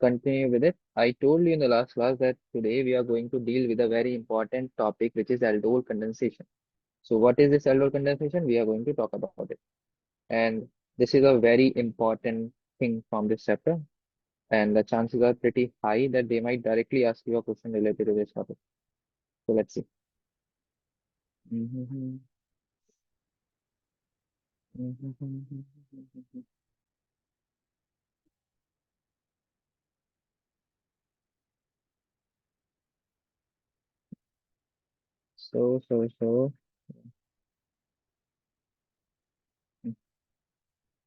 continue with it. I told you in the last class that today we are going to deal with a very important topic, which is aldol condensation. So what is this aldol condensation? We are going to talk about it. And this is a very important thing from this chapter. And the chances are pretty high that they might directly ask you a question related to this topic. So let's see. Mhm. So,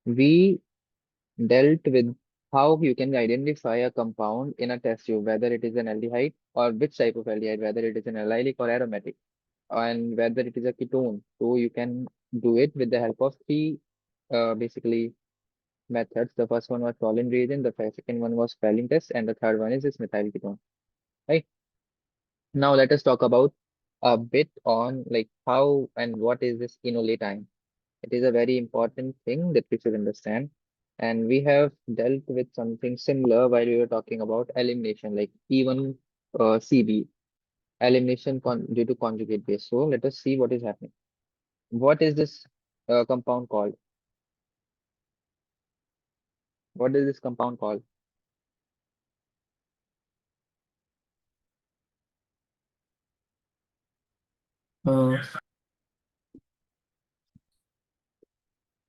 we dealt with how you can identify a compound in a test tube, whether it is an aldehyde or which type of aldehyde, whether it is an allylic or aromatic, and whether it is a ketone. So you can do it with the help of three basically methods. The first one was Tollin reagent, the second one was Spelling test, and the third one is this methyl ketone. Right? Now let us talk about a bit on like how and what is this enolate ion. It is a very important thing that we should understand. And we have dealt with something similar while we were talking about elimination, like even CB, elimination due to conjugate base. So let us see what is happening. What is this compound called? What is this compound called? Uh,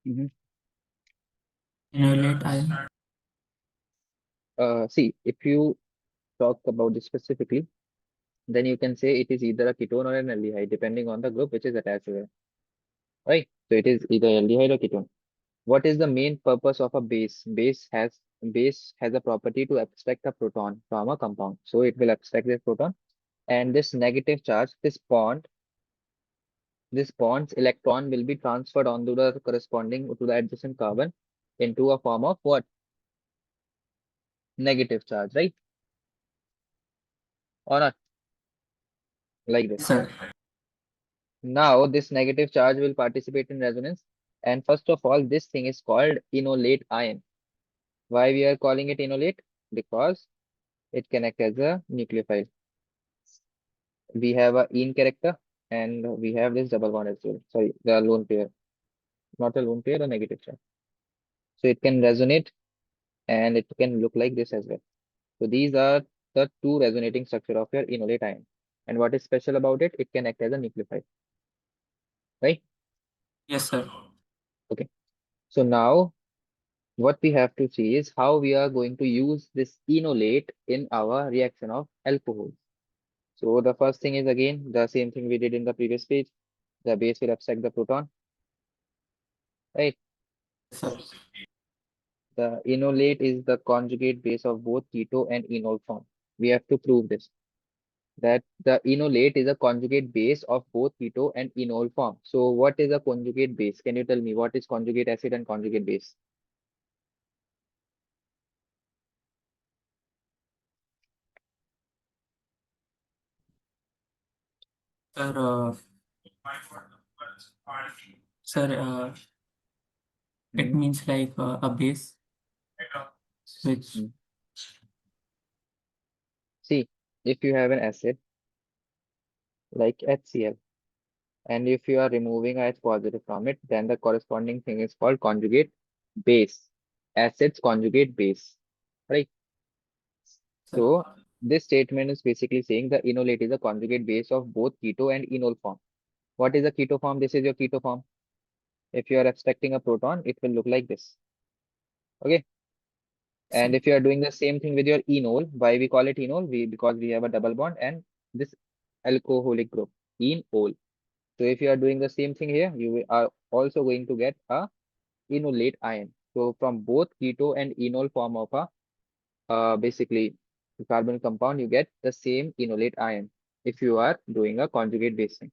Mhm. Inolate ion. See, if you talk about this specifically, then you can say it is either a ketone or an aldehyde, depending on the group which is attached to it. Right? So it is either aldehyde or ketone. What is the main purpose of a base? Base has a property to abstract a proton from a compound. So it will abstract this proton, and this negative charge, this bond's electron will be transferred onto the corresponding to the adjacent carbon into a form of what? Negative charge, right? Or not? Like this. Sir. Now this negative charge will participate in resonance, and first of all, this thing is called enolate ion. Why we are calling it enolate? Because it can act as a nucleophile. We have a in character and we have this double bond as well. Sorry, the lone pair, not a lone pair, a negative charge. So it can resonate and it can look like this as well. So these are the two resonating structure of your enolate ion. And what is special about it? It can act as a nucleophile, right? Yes, sir. Okay. So now what we have to see is how we are going to use this enolate in our reaction of alcohol. So the first thing is again the same thing we did in the previous page. The base will abstract the proton, right? Sir. The enolate is the conjugate base of both keto and enol form. We have to prove this, that the enolate is a conjugate base of both keto and enol form. So what is a conjugate base? Can you tell me what is conjugate acid and conjugate base? Sir, sir, it Mhm. means like a base which. Mm. See, if you have an acid like HCl, and if you are removing a H positive from it, then the corresponding thing is called conjugate base. Acid's conjugate base, right? Sir. So this statement is basically saying the enolate is a conjugate base of both keto and enol form. What is a keto form? This is your keto form. If you are abstracting a proton, it will look like this. Okay. Sir. And if you are doing the same thing with your enol, why we call it enol? Because we have a double bond and this alcoholic group, enol. So if you are doing the same thing here, are also going to get a enolate ion. So from both keto and enol form of a basically carbon compound, you get the same enolate ion if you are doing a conjugate base thing.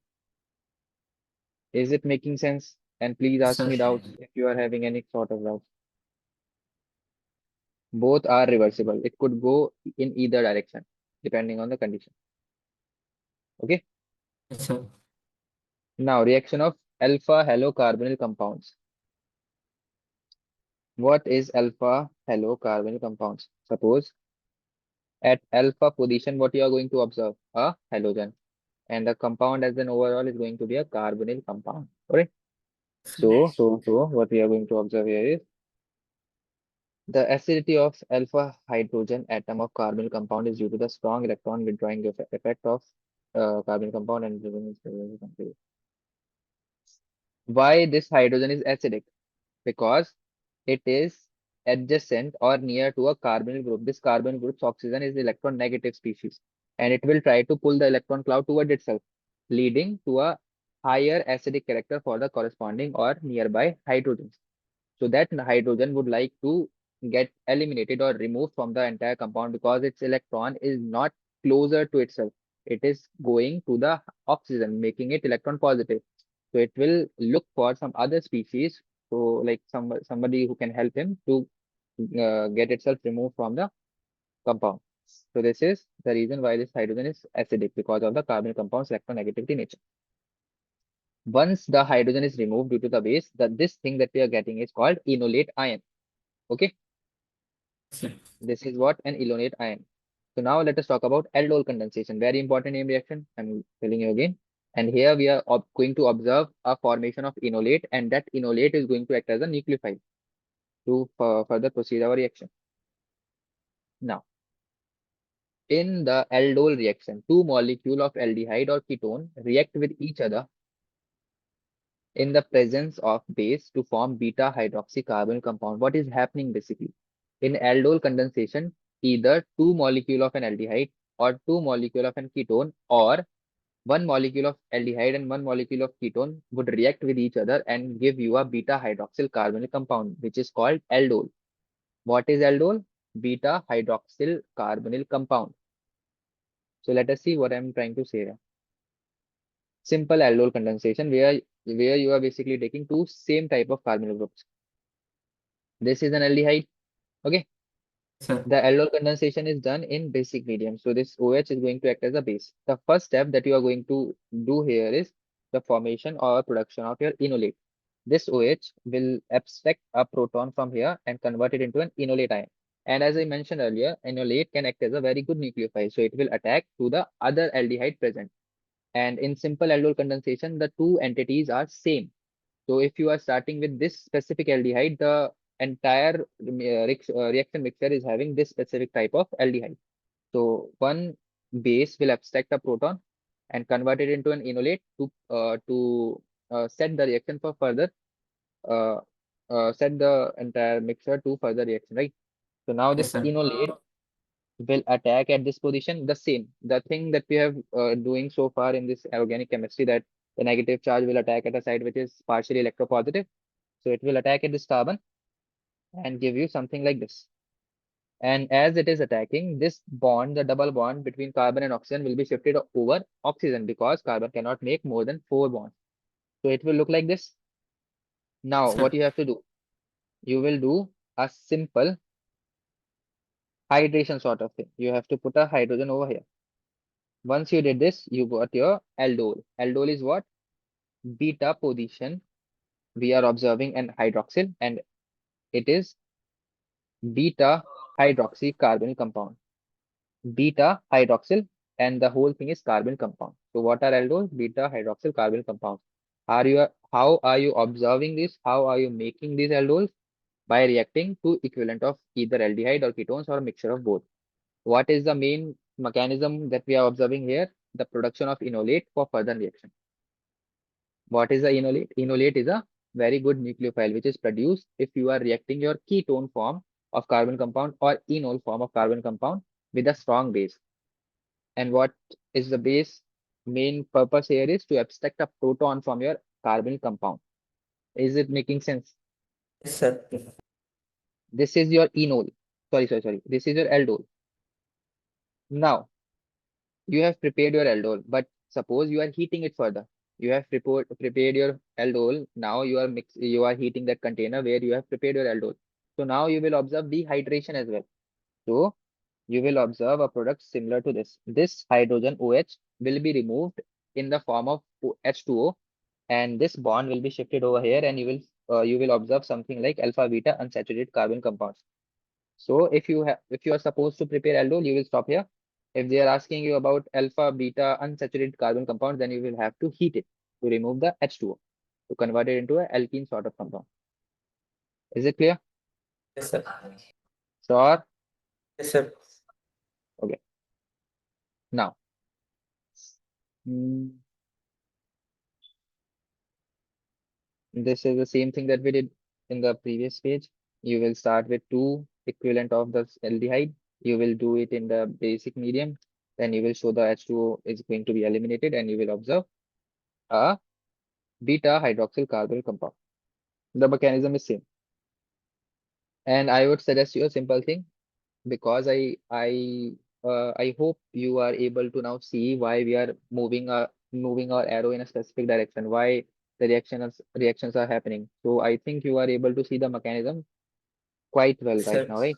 Is it making sense? And please Yes, ask sir. me doubts if you are having any sort of doubts. Both are reversible. It could go in either direction depending on the condition. Okay. Yes, sir. Now reaction of alpha halocarbonyl compounds. What is alpha halocarbonyl compounds? Suppose At alpha position, what you are going to observe? A halogen. And the compound as an overall is going to be a carbonyl compound. Correct? So what we are going to observe here is the acidity of alpha hydrogen atom of carbonyl compound is due to the strong electron withdrawing effect of carbonyl compound and why this hydrogen is acidic? Because it is adjacent or near to a carbonyl group. This carbonyl group's oxygen is electron negative species and it will try to pull the electron cloud toward itself, leading to a higher acidic character for the corresponding or nearby hydrogens. So that hydrogen would like to get eliminated or removed from the entire compound because its electron is not closer to itself. It is going to the oxygen, making it electron positive. So it will look for some other species, so like somebody who can help him to get itself removed from the compound. So this is the reason why this hydrogen is acidic because of the carbon compound's electronegativity nature. Once the hydrogen is removed due to the base, this thing that we are getting is called enolate ion. Okay, Sir. this is what an enolate ion. So now let us talk about aldol condensation. Very important name reaction. I'm telling you again. And here we are going to observe a formation of enolate, and that enolate is going to act as a nucleophile to further proceed our reaction. Now, in the aldol reaction, two molecules of aldehyde or ketone react with each other in the presence of base to form beta hydroxycarbonyl compound. What is happening basically? In aldol condensation, either two molecule of an aldehyde or two molecule of an ketone or one molecule of aldehyde and one molecule of ketone would react with each other and give you a beta hydroxyl carbonyl compound, which is called aldol. What is aldol? Beta hydroxyl carbonyl compound. So let us see what I'm trying to say here. Simple aldol condensation where you are basically taking two same type of carbonyl groups. This is an aldehyde. Okay. Sir. The aldol condensation is done in basic medium. So this OH is going to act as a base. The first step that you are going to do here is the formation or production of your enolate. This OH will abstract a proton from here and convert it into an enolate ion. And as I mentioned earlier, enolate can act as a very good nucleophile. So it will attack to the other aldehyde present. And in simple aldol condensation, the two entities are same. So if you are starting with this specific aldehyde, the entire reaction mixture is having this specific type of aldehyde. So one base will abstract a proton and convert it into an enolate to set the reaction for further uh, set the entire mixture to further reaction, right? So now Yes, this sir. enolate will attack at this position the same. The thing that we have doing so far in this organic chemistry, that the negative charge will attack at a site which is partially electropositive. So it will attack at this carbon and give you something like this. And as it is attacking, this bond, the double bond between carbon and oxygen will be shifted over oxygen because carbon cannot make more than 4 bonds. So it will look like this. Now, Sir. what you have to do? You will do a simple hydration sort of thing. You have to put a hydrogen over here. Once you did this, you got your aldol. Aldol is what? Beta position. We are observing an hydroxyl and it is beta hydroxy carbonyl compound. Beta hydroxyl and the whole thing is carbon compound. So what are aldols? Beta hydroxyl carbon compounds. How are you observing this? How are you making these aldols? By reacting to equivalent of either aldehyde or ketones or a mixture of both. What is the main mechanism that we are observing here? The production of enolate for further reaction. What is the enolate? Enolate is a very good nucleophile which is produced if you are reacting your ketone form of carbon compound or enol form of carbon compound with a strong base. And what is the base? Main purpose here is to abstract a proton from your carbon compound. Is it making sense? Yes, sir. This is your enol. Sorry. This is your aldol. Now, you have prepared your aldol, but suppose you are heating it further. You have prepared your aldol. Now you are heating that container where you have prepared your aldol. So now you will observe dehydration as well. So you will observe a product similar to this. This hydrogen OH will be removed in the form of H2O, and this bond will be shifted over here, and you will observe something like alpha beta unsaturated carbon compounds. So if you are supposed to prepare aldol, you will stop here. If they are asking you about alpha, beta, unsaturated carbon compound, then you will have to heat it to remove the H2O to convert it into an alkene sort of compound. Is it clear? Yes, sir. Sure. Yes, sir. Okay. Now, mm, this is the same thing that we did in the previous page. You will start with two equivalent of the aldehyde. You will do it in the basic medium. Then you will show the H2O is going to be eliminated and you will observe a beta hydroxyl carbonyl compound. The mechanism is same. And I would suggest you a simple thing because I hope you are able to now see why we are moving our arrow in a specific direction, why the reactions are happening. So I think you are able to see the mechanism quite well Yes, right sir. now, right?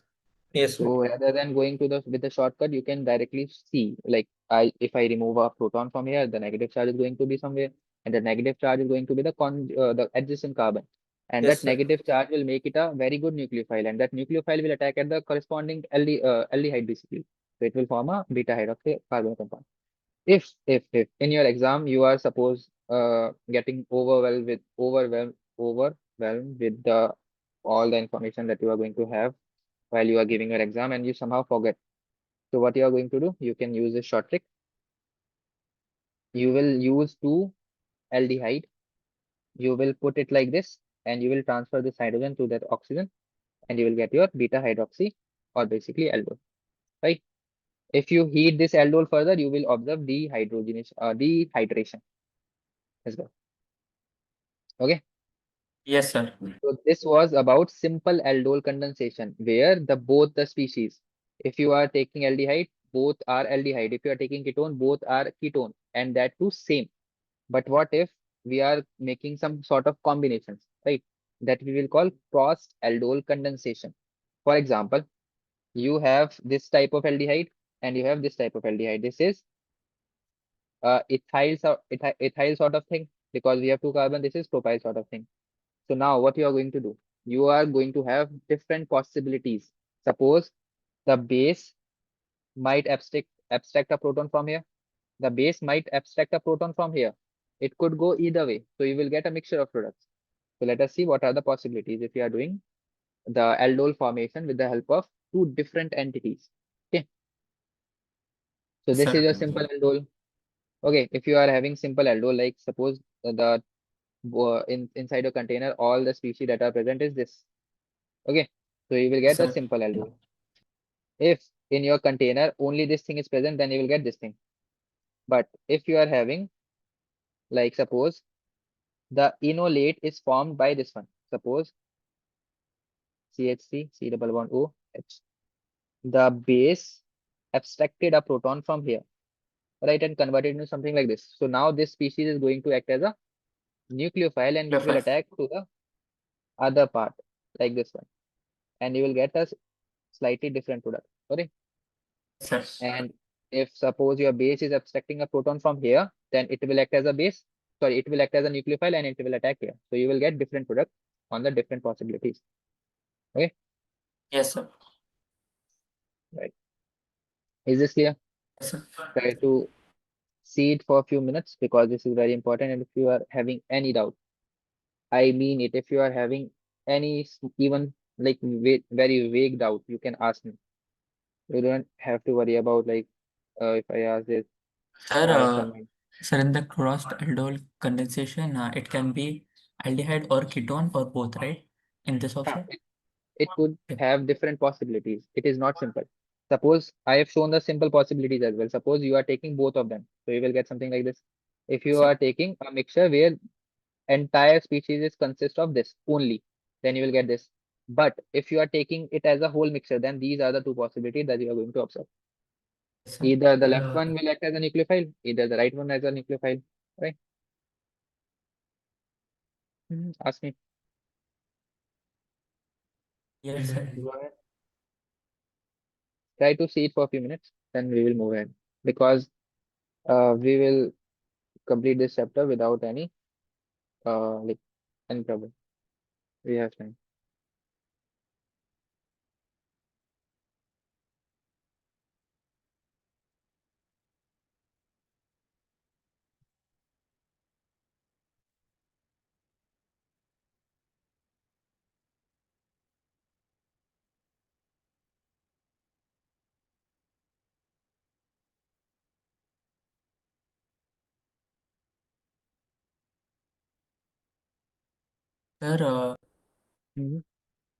Yes, sir. So rather than going to the with the shortcut, you can directly see like if I remove a proton from here, the negative charge is going to be somewhere, and the negative charge is going to be the adjacent carbon, and Yes, that sir. negative charge will make it a very good nucleophile, and that nucleophile will attack at the corresponding aldehyde basically. So it will form a beta hydroxy carbon compound. If in your exam you are suppose getting overwhelmed with the all the information that you are going to have while you are giving your exam and you somehow forget. So what you are going to do, you can use a short trick. You will use two aldehyde. You will put it like this and you will transfer this hydrogen to that oxygen and you will get your beta hydroxy or basically aldol, right? If you heat this aldol further, you will observe dehydration as well. Okay. Yes, sir. So this was about simple aldol condensation where both the species, if you are taking aldehyde, both are aldehyde. If you are taking ketone, both are ketone and that too same. But what if we are making some sort of combinations, right? That we will call cross aldol condensation. For example, you have this type of aldehyde and you have this type of aldehyde. This is ethyl sort of thing because we have two carbon. This is propyl sort of thing. So now what you are going to do? You are going to have different possibilities. Suppose the base might abstract a proton from here. The base might abstract a proton from here. It could go either way. So you will get a mixture of products. So let us see what are the possibilities if you are doing the aldol formation with the help of two different entities. Okay. So Yes, this is sir. your simple aldol. Okay. If you are having simple aldol, like suppose the inside a container, all the species that are present is this. Okay. So you will Yes, get a sir. simple aldol. If in your container only this thing is present, then you will get this thing. But if you are having, like suppose the enolate is formed by this one. Suppose CH3, C double bond O, H. The base abstracted a proton from here, right, and converted into something like this. So now this species is going to act as a nucleophile and it will Nucleophile. attack to the other part, like this one. And you will get a slightly different product. Okay. Yes, sir. And if suppose your base is abstracting a proton from here, then it will act as a base. Sorry, it will act as a nucleophile and it will attack here. So you will get different product on the different possibilities. Okay, Yes, sir. right. Is this clear? Yes, sir. Try to see it for a few minutes because this is very important. And if you are having any doubt, I mean it. If you are having any even like very vague doubt, you can ask me. You don't have to worry about like if I ask this, Sir, my answer might. sir, in the crossed aldol condensation, it can be aldehyde or ketone or both, right? In this Huh, option? it could Okay. have different possibilities. It is not simple. Suppose I have shown the simple possibilities as well. Suppose you are taking both of them. So you will get something like this. If you Sir. are taking a mixture where entire species is consist of this only, then you will get this. But if you are taking it as a whole mixture, then these are the two possibilities that you are going to observe. Yes, sir. Either the left one will act as a nucleophile, either the right one as a nucleophile. Right? Ask me. Yes, sir. Go ahead. Try to see it for a few minutes, then we will move ahead. Because we will complete this chapter without like any trouble. We have time. Sir, Mhm.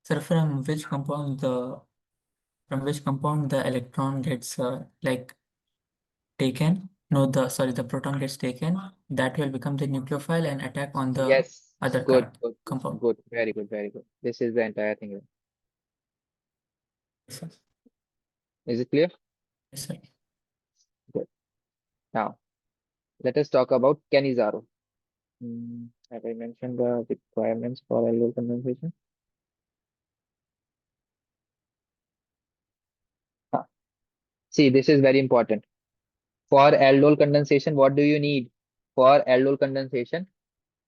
sir, from which compound the electron gets like taken? No, the proton gets taken. That will become the nucleophile and attack on the Yes, other good, good, good, compound. good. Very good, very good. This is the entire thing. Yes, sir. Is it clear? Yes, sir. Good. Now, let us talk about Canizaro. Have I mentioned the requirements for alveolar condensation? Huh. See, this is very important. For aldol condensation, what do you need? For aldol condensation,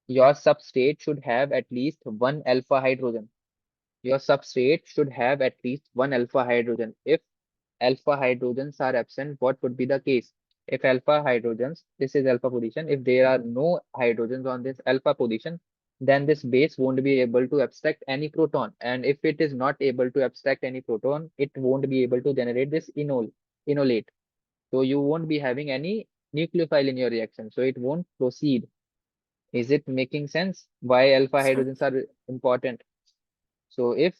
your substrate should have at least one alpha hydrogen. Your substrate should have at least one alpha hydrogen. If alpha hydrogens are absent, what would be the case? If alpha hydrogens, this is alpha position, if there are no hydrogens on this alpha position, then this base won't be able to abstract any proton. And if it is not able to abstract any proton, it won't be able to generate this enolate. So you won't be having any nucleophile in your reaction. So it won't proceed. Is it making sense? Why alpha Yes, sir. hydrogens are important? So if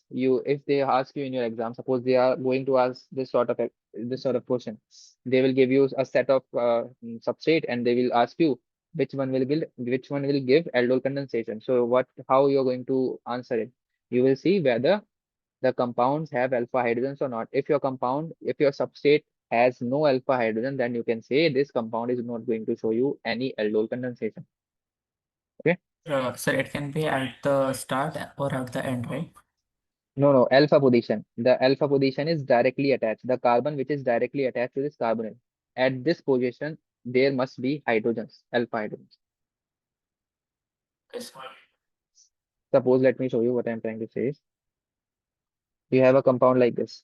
they ask you in your exam, suppose they are going to ask this sort of question, they will give you a set of substrate and they will ask you which one will give aldol condensation. So how you're going to answer it? You will see whether the compounds have alpha hydrogens or not. If your substrate has no alpha hydrogen, then you can say this compound is not going to show you any aldol condensation. Okay. Sir, it can be at the start or at the end, right? No, no, alpha position. The alpha position is directly attached. The carbon which is directly attached to this carbonyl. At this position, there must be hydrogens, alpha hydrogens. Yes. Suppose, let me show you what I'm trying to say is, you have a compound like this.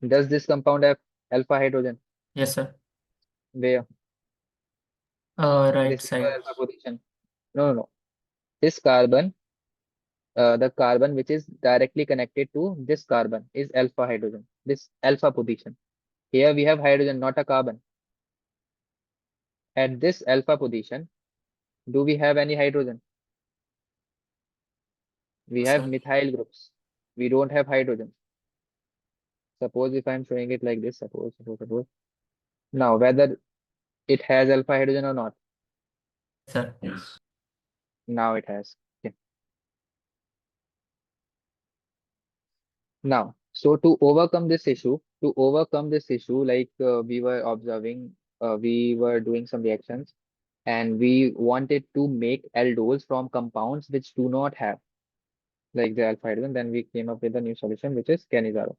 Does this compound have alpha hydrogen? Yes, sir. Where? Right This is your side. alpha position. No, no, no. This carbon, the carbon which is directly connected to this carbon is alpha hydrogen. This alpha position. Here we have hydrogen, not a carbon. At this alpha position, do we have any hydrogen? We Yes, have sir. methyl groups. We don't have hydrogen. Suppose if I'm showing it like this, suppose. Now, whether it has alpha hydrogen or not, Sir. Yes. now it has. Okay. Now, so to overcome this issue, like we were observing, we were doing some reactions, and we wanted to make aldols from compounds which do not have like the alpha hydrogen. Then we came up with a new solution, which is Canizaro.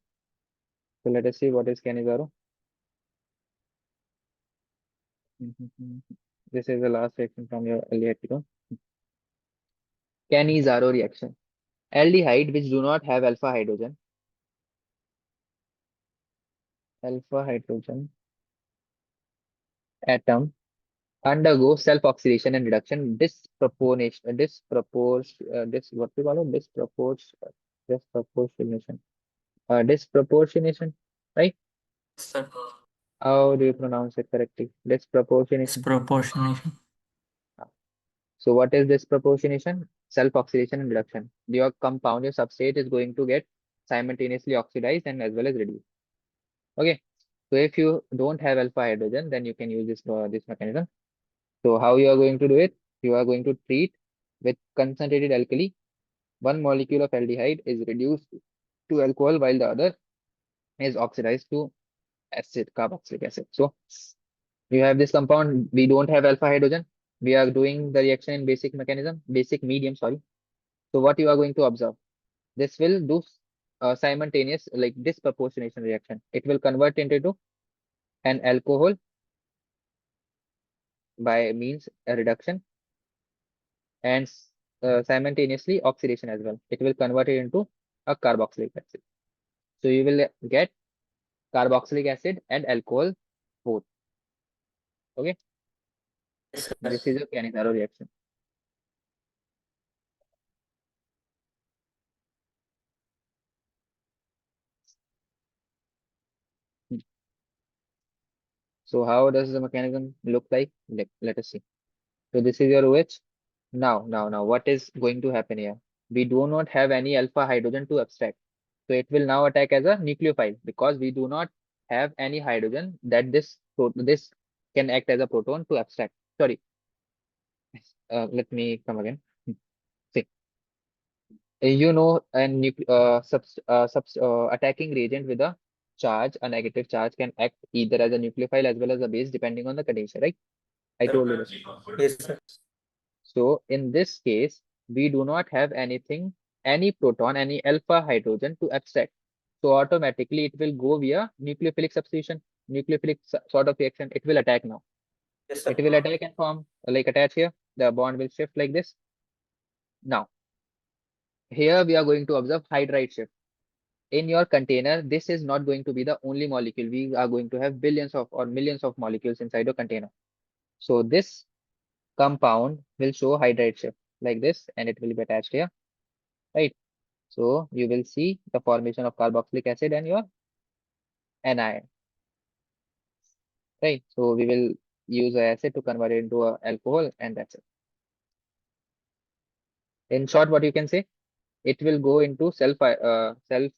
So let us see what is Canizaro. This is the last reaction from your earlier ketone. Canizaro reaction. Aldehyde which do not have alpha hydrogen atom undergo self-oxidation and reduction what we call it disproportionation, right? Yes, sir. How do you pronounce it correctly? Disproportionation. Disproportionation. So what is disproportionation? Self-oxidation and reduction. Your substrate is going to get simultaneously oxidized and as well as reduced. Okay. So if you don't have alpha hydrogen, then you can use this mechanism. So how you are going to do it? You are going to treat with concentrated alkali. One molecule of aldehyde is reduced to alcohol while the other is oxidized to carboxylic acid. So you have this compound. We don't have alpha hydrogen. We are doing the reaction in basic medium, sorry. So what you are going to observe? This will do simultaneous like disproportionation reaction. It will convert into an alcohol by means a reduction and simultaneously oxidation as well. It will convert it into a carboxylic acid. So you will get carboxylic acid and alcohol both. Okay, Yes, sir. this is a Cannizzaro reaction. So how does the mechanism look like? Let us see. So this is your OH. Now, what is going to happen here? We do not have any alpha hydrogen to abstract. So it will now attack as a nucleophile because we do not have any hydrogen that this can act as a proton to abstract. Sorry, let me come again. See, attacking reagent with a charge, a negative charge, can act either as a nucleophile as well as a base depending on the condition, right? I Sir. told you this. Yes, sir. So in this case, we do not have anything, any proton, any alpha hydrogen to abstract. So automatically it will go via nucleophilic substitution, sort of reaction. It will attack now. Yes, It sir. will attack and form like attach here. The bond will shift like this. Now, here we are going to observe hydride shift. In your container, this is not going to be the only molecule. We are going to have billions of or millions of molecules inside your container. So this compound will show hydride shift like this, and it will be attached here, right? So you will see the formation of carboxylic acid and your anion, right? So we will use a acid to convert it into a alcohol, and that's it. In short, what you can say, it will go into self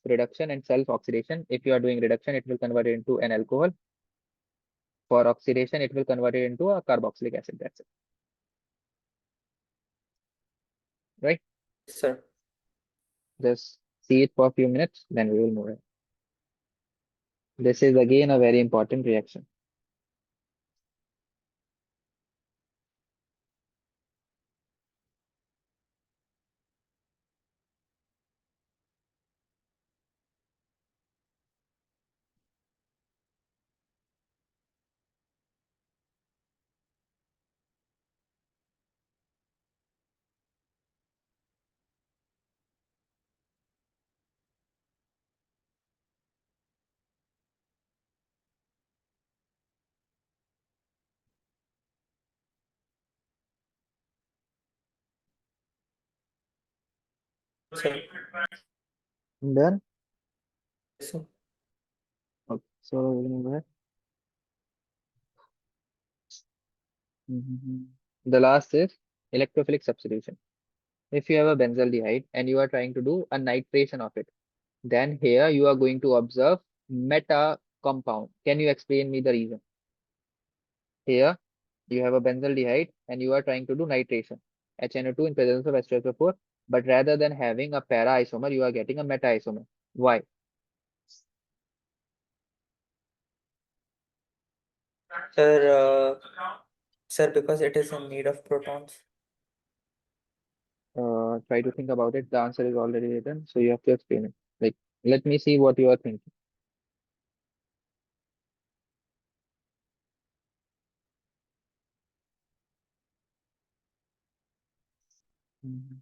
reduction and self oxidation. If you are doing reduction, it will convert it into an alcohol. For oxidation, it will convert it into a carboxylic acid. That's it, right? Yes, sir. Just see it for a few minutes, then we will move on. This is again a very important reaction. Sir. Done. Yes, sir. Okay. So we will move ahead. Mhm. The last is electrophilic substitution. If you have a benzaldehyde and you are trying to do a nitration of it, then here you are going to observe meta compound. Can you explain me the reason? Here you have a benzaldehyde and you are trying to do nitration, HNO2 in presence of H2SO4, but rather than having a para isomer, you are getting a meta isomer. Why? Sir, sir, because it is in need of protons. Try to think about it. The answer is already written, so you have to explain it. Like, let me see what you are thinking. Mhm.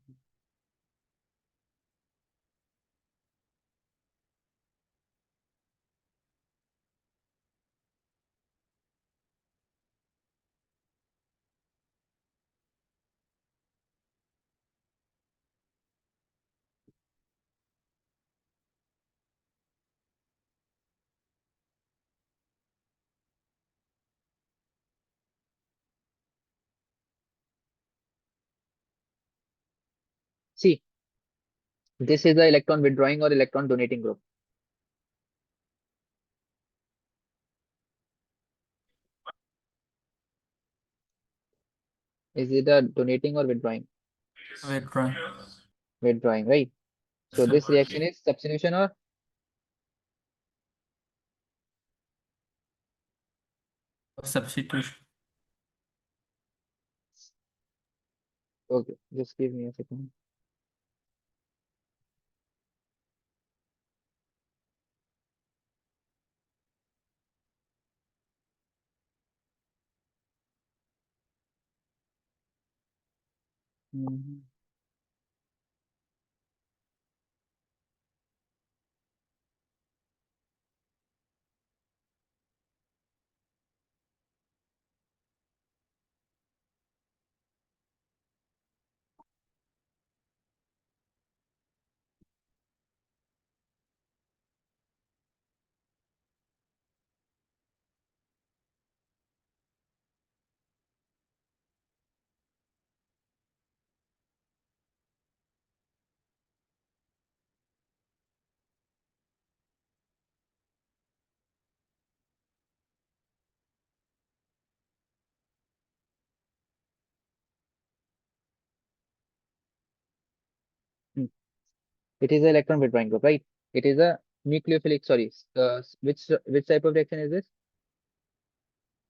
See, this is the electron withdrawing or electron donating group. Is it a donating or withdrawing? Withdrawing. Withdrawing, right? Yes, So sir. this reaction is substitution or Substitution. okay. Just give me a second. Mhm. It is an electron withdrawing group, right? It is a nucleophilic, sorry, which type of reaction is this?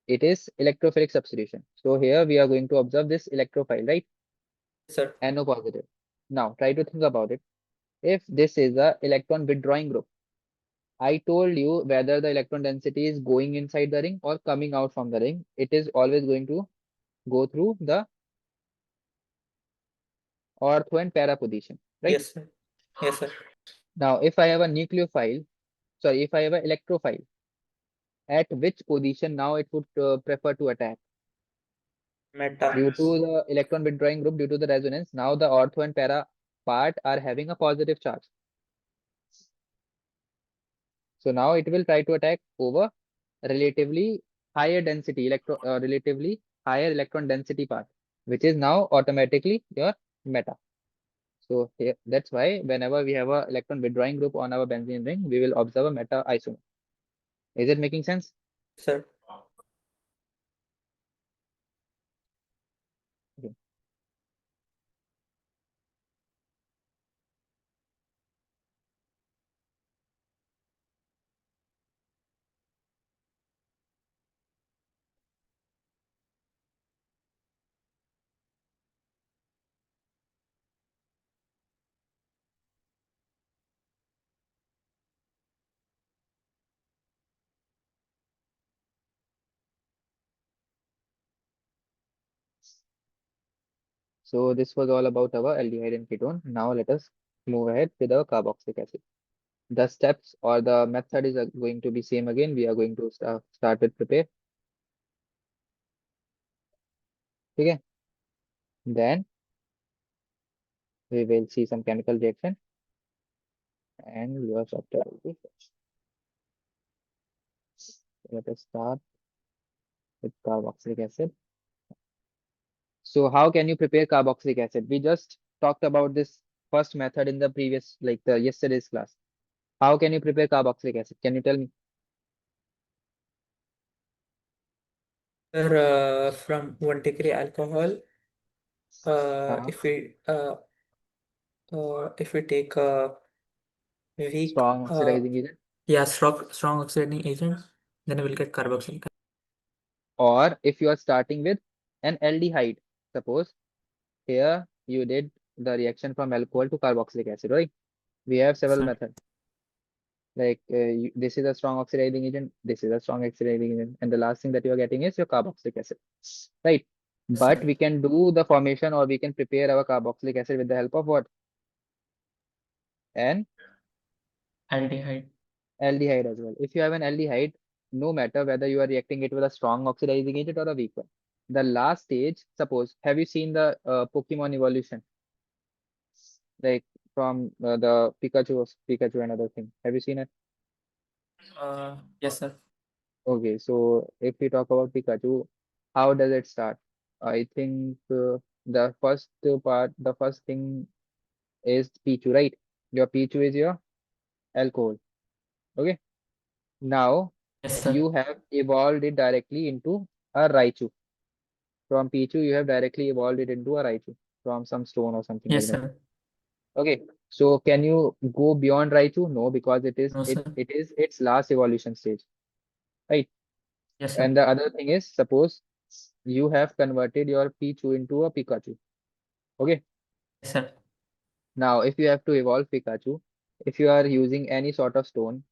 It is electrophilic substitution. So here we are going to observe this electrophile, right? Sir. NO positive. Now try to think about it. If this is a electron withdrawing group, I told you whether the electron density is going inside the ring or coming out from the ring, it is always going to go through the ortho and para position, right? Yes, sir. Yes, sir. Now, if I have a nucleophile, sorry, if I have an electrophile, at which position now it would prefer to attack? Meta. Due to the electron withdrawing group, due to the resonance, now the ortho and para part are having a positive charge. So now it will try to attack over relatively higher density, relatively higher electron density part, which is now automatically your meta. So here, that's why whenever we have a electron withdrawing group on our benzene ring, we will observe a meta isomer. Is it making sense? Sir. Okay. So this was all about our aldehyde and ketone. Now let us move ahead with our carboxylic acid. The steps or the method is going to be same again. We are going to start with prepare. Okay. Then we will see some chemical reaction and your chapter will be finished. Let us start with carboxylic acid. So how can you prepare carboxylic acid? We just talked about this first method in the previous, like the yesterday's class. How can you prepare carboxylic acid? Can you tell me? Sir, from 1 degree alcohol, Uh, if we take a weak, Strong oxidizing agent. yeah, strong oxidizing agent, then we'll get carboxylic. Or if you are starting with an aldehyde, suppose here you did the reaction from alcohol to carboxylic acid, right? We have several Sir. methods. Like this is a strong oxidizing agent, this is a strong oxidizing agent, and the last thing that you are getting is your carboxylic acid, right? But Sir. we can do the formation or we can prepare our carboxylic acid with the help of what? An Aldehyde. aldehyde as well. If you have an aldehyde, no matter whether you are reacting it with a strong oxidizing agent or a weak one, the last stage, suppose, have you seen the Pokemon evolution? Like from the Pikachu and other thing. Have you seen it? Yes, sir. Okay, so if we talk about Pikachu, how does it start? I think the first thing is Pichu, right? Your Pichu is your alcohol. Okay. Now Yes, sir. you have evolved it directly into a Raichu. From Pichu, you have directly evolved it into a Raichu from some stone or something like Yes, that. sir. Okay. So can you go beyond Raichu? No, because it is No, it sir. it is its last evolution stage, right? Yes, sir. And the other thing is, suppose you have converted your Pichu into a Pikachu. Okay. Yes, sir. Now, if you have to evolve Pikachu, if you are using any sort of stone,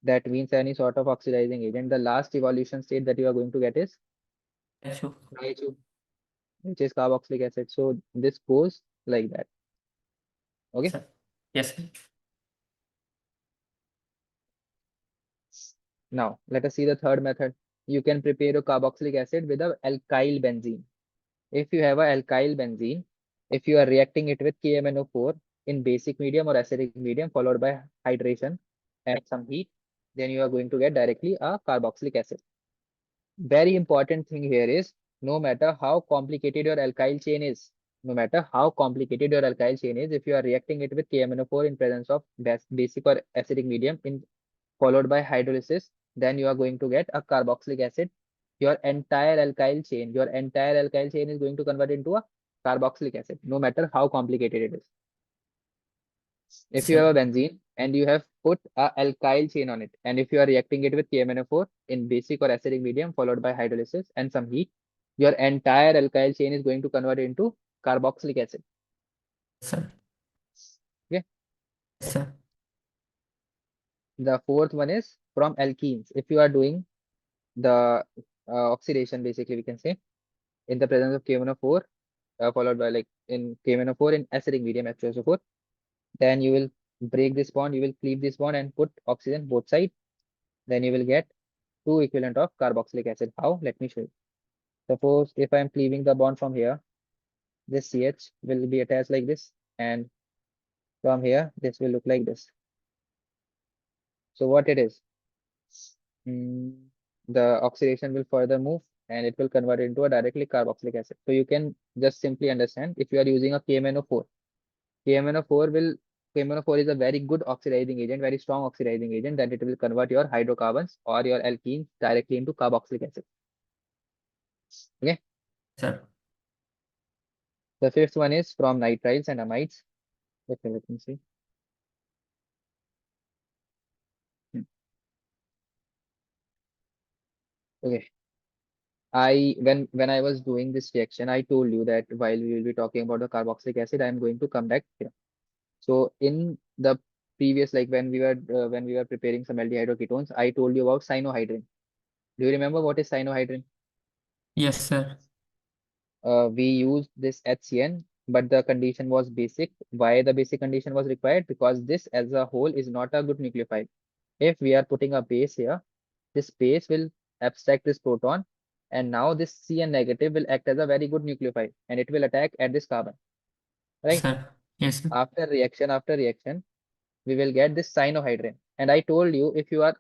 that means any sort of oxidizing agent, the last evolution state that you are going to get is Thank you. Raichu, which is carboxylic acid. So this goes like that. Okay. Sir. Yes, sir. Now, let us see the third method. You can prepare a carboxylic acid with a alkyl benzene. If you have a alkyl benzene, if you are reacting it with KMnO4 in basic medium or acidic medium followed by hydration and some heat, then you are going to get directly a carboxylic acid. Very important thing here is no matter how complicated your alkyl chain is, no matter how complicated your alkyl chain is, if you are reacting it with KMnO4 in presence of basic or acidic medium in followed by hydrolysis, then you are going to get a carboxylic acid. Your entire alkyl chain is going to convert into a carboxylic acid, no matter how complicated it is. If you have sir. a benzene and you have put a alkyl chain on it, and if you are reacting it with KMnO4 in basic or acidic medium followed by hydrolysis and some heat, your entire alkyl chain is going to convert into carboxylic acid. Sir. Okay. Yes, sir. The fourth one is from alkenes. If you are doing the oxidation, basically we can say in the presence of KMnO4 followed by like in KMnO4 in acidic medium H2SO4, then you will break this bond, you will cleave this bond and put oxygen both sides. Then you will get two equivalent of carboxylic acid. How? Let me show you. Suppose if I am cleaving the bond from here, this CH will be attached like this, and from here, this will look like this. So what it is? Mm, the oxidation will further move and it will convert into a directly carboxylic acid. So you can just simply understand if you are using a KMnO4, KMnO4 will KMnO4 is a very good oxidizing agent, very strong oxidizing agent that it will convert your hydrocarbons or your alkenes directly into carboxylic acid. Okay. Sir. The fifth one is from nitriles and amides. Okay, let me see. Hmm, okay. When I was doing this reaction, I told you that while we will be talking about the carboxylic acid, I am going to come back here. So in the previous, like when we were preparing some aldehyde or ketones, I told you about cyanohydrin. Do you remember what is cyanohydrin? Yes, sir. We used this HCN, but the condition was basic. Why the basic condition was required? Because this as a whole is not a good nucleophile. If we are putting a base here, this base will abstract this proton, and now this Cn negative will act as a very good nucleophile, and it will attack at this carbon, Yes, right? sir. Yes, sir. After reaction, we will get this cyanohydrin. And I told you if you are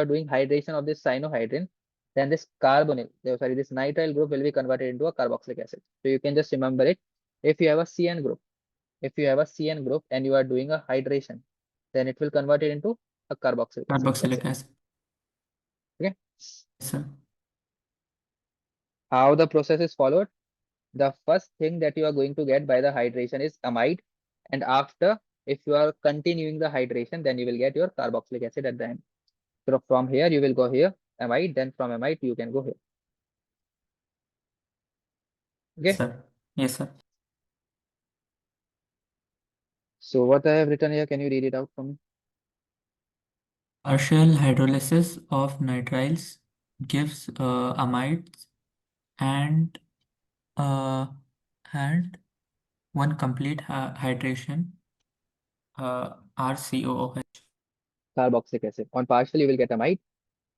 doing hydration of this cyanohydrin, then this this nitrile group will be converted into a carboxylic acid. So you can just remember it. If you have a CN group, if you have a CN group and you are doing a hydration, then it will convert it into a carboxylic acid. That's Carboxylic it. acid. Okay. Yes, sir. How the process is followed? The first thing that you are going to get by the hydration is amide. And after, if you are continuing the hydration, then you will get your carboxylic acid at the end. So from here, you will go here, amide, then from amide, you can go here. Yes, Okay. sir. Yes, sir. So what I have written here, can you read it out for me? Partial hydrolysis of nitriles gives amides and uh, and one complete hydration RCOOH. Carboxylic acid. On partial, you will get amide.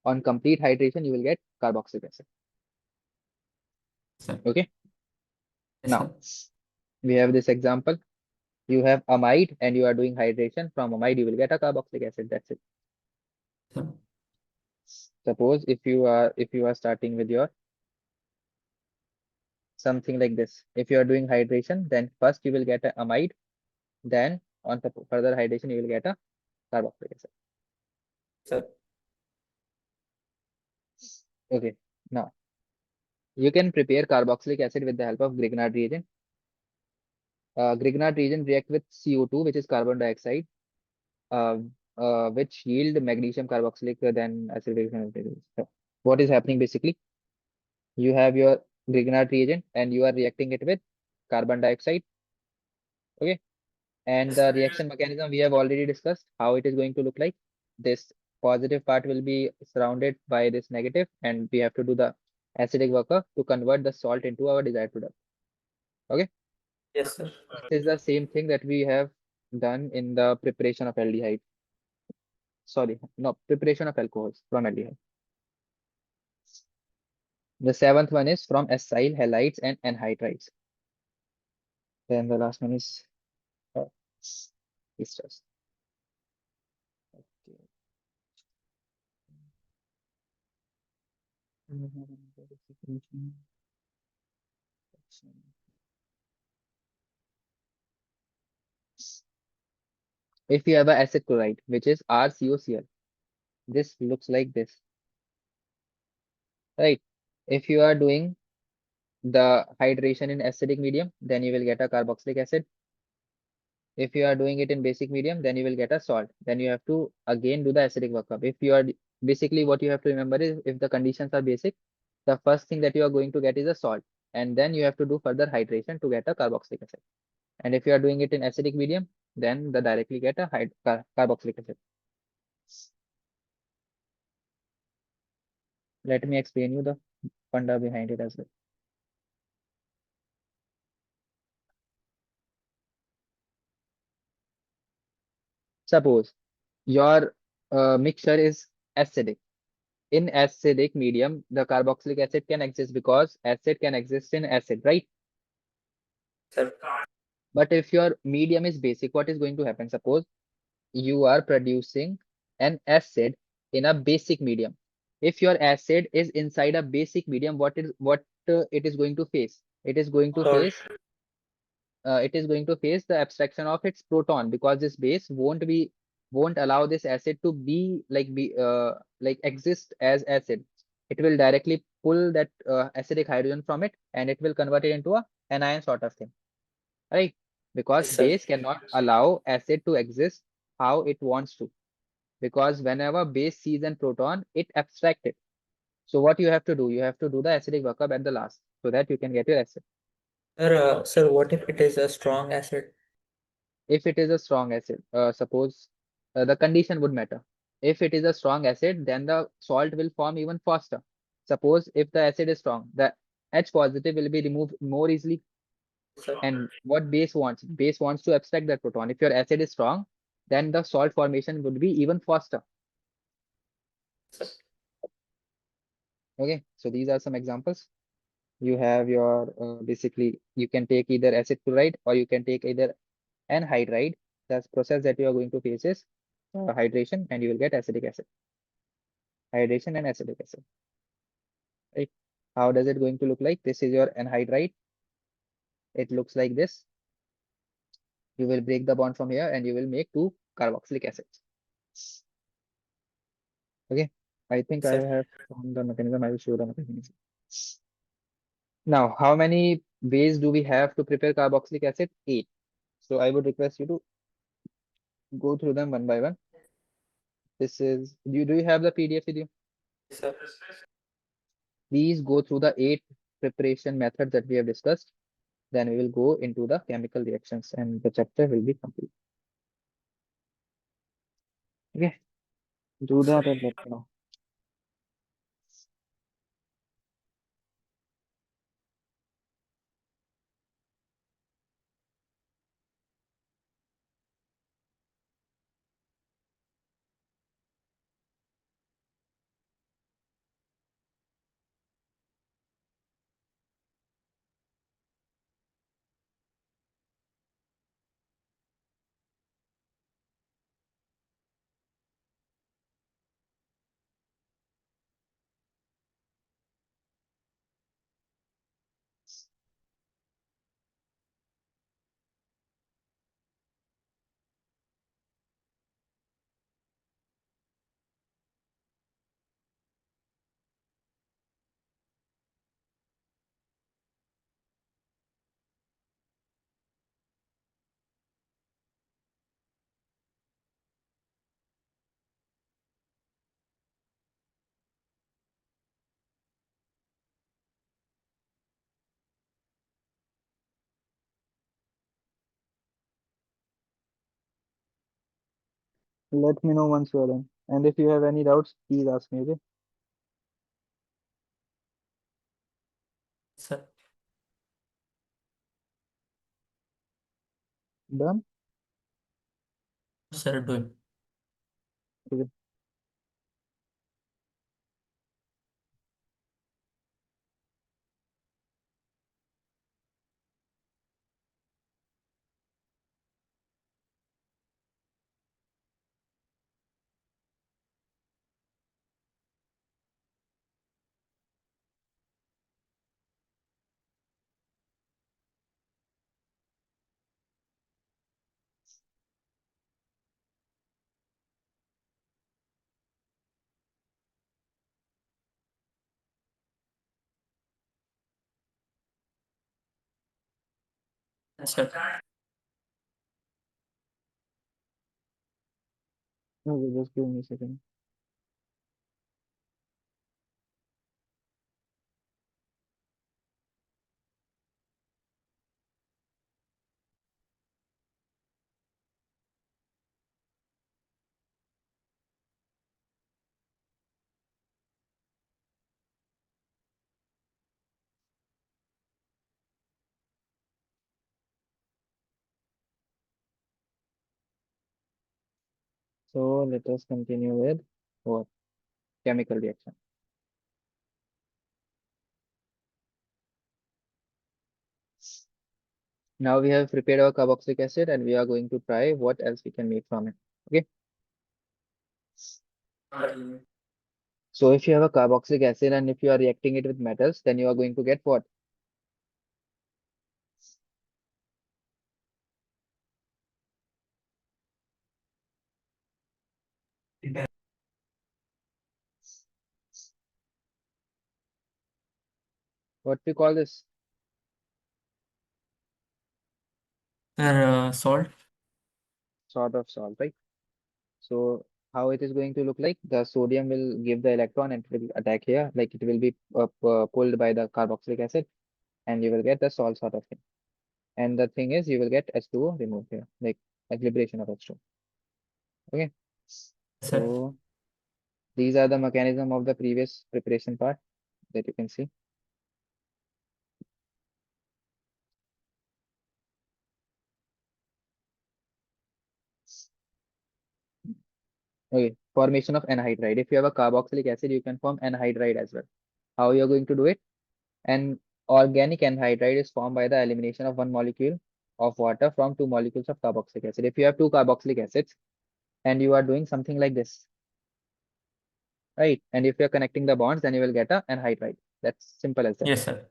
On complete hydration, you will get carboxylic acid. Sir. Okay. Yes, Now, sir. we have this example. You have amide and you are doing hydration. From amide, you will get a carboxylic acid. That's it. Sir. Suppose if you are starting with your something like this. If you are doing hydration, then first you will get a amide. Then on the further hydration, you will get a carboxylic acid. Sir. Okay. Now you can prepare carboxylic acid with the help of Grignard reagent. Grignard reagent react with CO2, which is carbon dioxide, uh, which yield magnesium carboxylic then acidification. So what is happening basically? You have your Grignard reagent and you are reacting it with carbon dioxide. Okay. And Yes, the sir. reaction mechanism we have already discussed how it is going to look like. This positive part will be surrounded by this negative, and we have to do the acidic worker to convert the salt into our desired product. Okay. Yes, sir. This is the same thing that we have done in the preparation of aldehyde. Sorry, no, preparation of alcohols from aldehyde. The seventh one is from acyl halides and anhydrides. Then the last one is uh, esters. Okay. If you have a acid chloride, which is RCOCl, this looks like this, right? If you are doing the hydration in acidic medium, then you will get a carboxylic acid. If you are doing it in basic medium, then you will get a salt. Then you have to again do the acidic workup. If you are basically what you have to remember is if the conditions are basic, the first thing that you are going to get is a salt, and then you have to do further hydration to get a carboxylic acid. And if you are doing it in acidic medium, then the directly get a carboxylic acid. Let me explain you the funda behind it as well. Suppose your mixture is acidic. In acidic medium, the carboxylic acid can exist because acid can exist in acid, right? Sir. But if your medium is basic, what is going to happen? Suppose you are producing an acid in a basic medium. If your acid is inside a basic medium, what it is going to face? Salt. It is going to face the abstraction of its proton, because this base won't allow this acid to be exist as acid. It will directly pull that acidic hydrogen from it, and it will convert it into a anion sort of thing, right? Because Yes, sir. base cannot allow acid to exist how it wants to, because whenever base sees an proton, it abstracts it. So what you have to do? You have to do the acidic workup at the last so that you can get your acid. Sir, what if it is a strong acid? If it is a strong acid, suppose the condition would matter. If it is a strong acid, then the salt will form even faster. Suppose if the acid is strong, the H positive will be removed more easily. Sir. And what base wants? Base wants to abstract that proton. If your acid is strong, then the salt formation would be even faster. Sir. Okay, so these are some examples. You have your basically you can take either acid chloride or you can take either anhydride. The process that you are going to face is hydration, and you will get acidic acid. Hydration and acidic acid, right? How does it going to look like? This is your anhydride. It looks like this. You will break the bond from here and you will make two carboxylic acids. Okay, I think I Sir. have found the mechanism. I will show the mechanism. Now, how many ways do we have to prepare carboxylic acid? 8. So I would request you to go through them one by one. This is, do you have the PDF with you? Sir. Please go through the 8 preparation methods that we have discussed. Then we will go into the chemical reactions and the chapter will be complete. Okay, do that and let me know. Let me know once you are done. And if you have any doubts, please ask me. Okay, Sir. done. Sir, doing. Okay. Sir. Okay, just give me a second. So let us continue with what chemical reaction. Now we have prepared our carboxylic acid and we are going to try what else we can make from it. Okay. So if you have a carboxylic acid and if you are reacting it with metals, then you are going to get what? What we call this? Salt. Sort of salt, right? So how it is going to look like? The sodium will give the electron and it will attack here, like it will be pulled by the carboxylic acid, and you will get the salt sort of thing. And the thing is, you will get H2O removed here, like liberation of H2O. Okay. Sir. So these are the mechanism of the previous preparation part that you can see. Okay, formation of anhydride. If you have a carboxylic acid, you can form anhydride as well. How you are going to do it? An organic anhydride is formed by the elimination of one molecule of water from two molecules of carboxylic acid. If you have two carboxylic acids and you are doing something like this, right? And if you're connecting the bonds, then you will get a anhydride. That's simple as that. Yes, sir.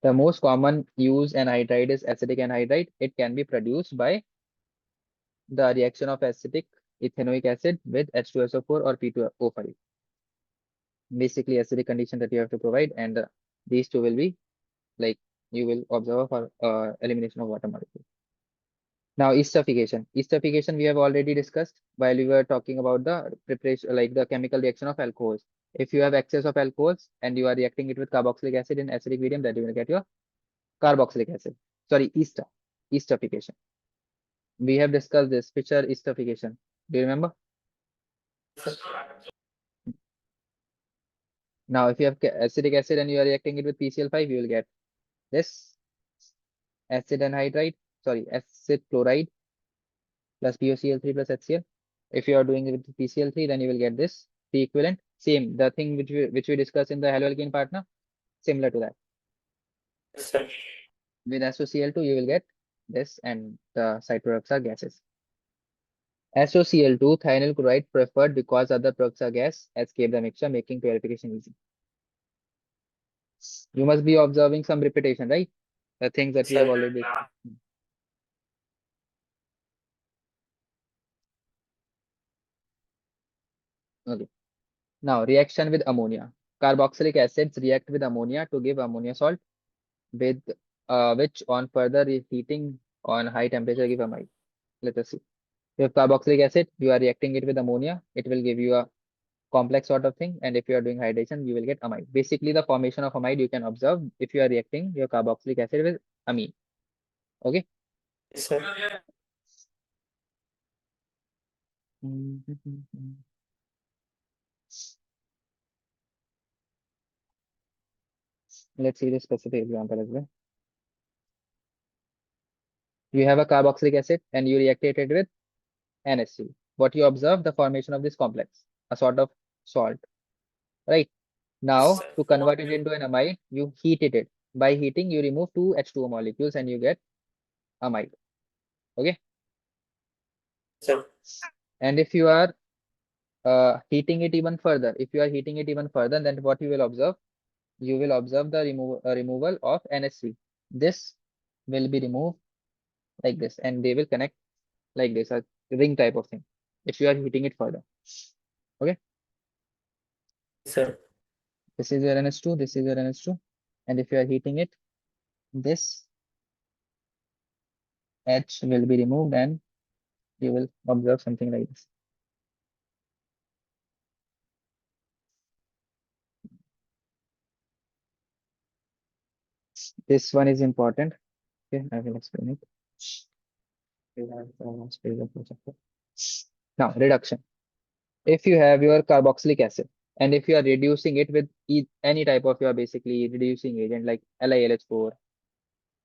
The most common use anhydride is acidic anhydride. It can be produced by the reaction of acidic ethanoic acid with H2SO4 or P2O5. Basically, acidic condition that you have to provide, and these two will be like you will observe for elimination of water molecule. Now, esterification. Esterification we have already discussed while we were talking about the preparation, like the chemical reaction of alcohols. If you have excess of alcohols and you are reacting it with carboxylic acid in acidic medium, that you will get your carboxylic acid. Sorry, esterification. We have discussed this. Fischer esterification. Do you remember? Now, if you have acidic acid and you are reacting it with PCl5, you will get this acid anhydride, sorry, acid chloride plus POCl3 plus HCl. If you are doing it with PCl3, then you will get this P equivalent. Same, the thing which we discussed in the haloalkane partner, similar to that. Yes, sir. With SOCl2, you will get this and the side products are gases. SOCl2, thionyl chloride preferred because other products are gas, escape the mixture, making purification easy. You must be observing some repetition, right? The things that we have Sir. already discussed. Okay. Now, reaction with ammonia. Carboxylic acids react with ammonia to give ammonia salt, with which on further heating on high temperature give amide. Let us see. You have carboxylic acid, you are reacting it with ammonia, it will give you a complex sort of thing. And if you are doing hydration, you will get amide. Basically, the formation of amide you can observe if you are reacting your carboxylic acid with amine. Okay. Yes, sir. Let's see the specific example as well. You have a carboxylic acid and you reacted it with NaCl. What you observe, the formation of this complex, a sort of salt, right? Now, to convert it into an amide, you heated it. By heating, you remove two H2O molecules and you get amide. Okay. Sir. And if you are heating it even further, if you are heating it even further, then what you will observe? You will observe the removal of NH3. This will be removed like this, and they will connect like this, a ring type of thing, if you are heating it further. Okay. Sir. This is your NH2, this is your NH2. And if you are heating it, this H will be removed and You will observe something like this. This one is important. Okay, I will explain it. We have the last page of the chapter. Now, reduction. If you have your carboxylic acid, and if you are reducing it with any type of your basically reducing agent like LiLH4,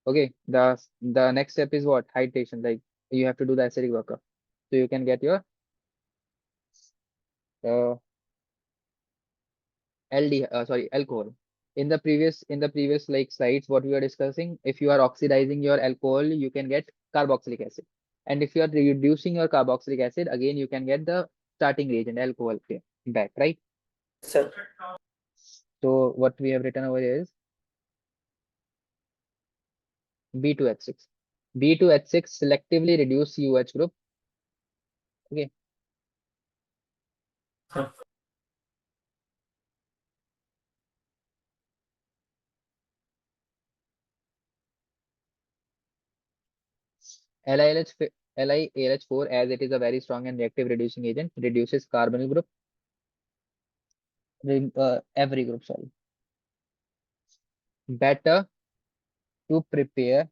okay, the next step is what? Hydration. Like you have to do the acidic workup. So you can get your uh, alcohol. In the previous like slides, what we were discussing, if you are oxidizing your alcohol, you can get carboxylic acid. And if you are reducing your carboxylic acid, again you can get the starting reagent, alcohol back, right? Sir. So what we have written over here is B2H6. B2H6 selectively reduce UH group. Okay. Sir. LiLH, LiALH4, as it is a very strong and reactive reducing agent, reduces carbonyl group, every group, sorry. Better to prepare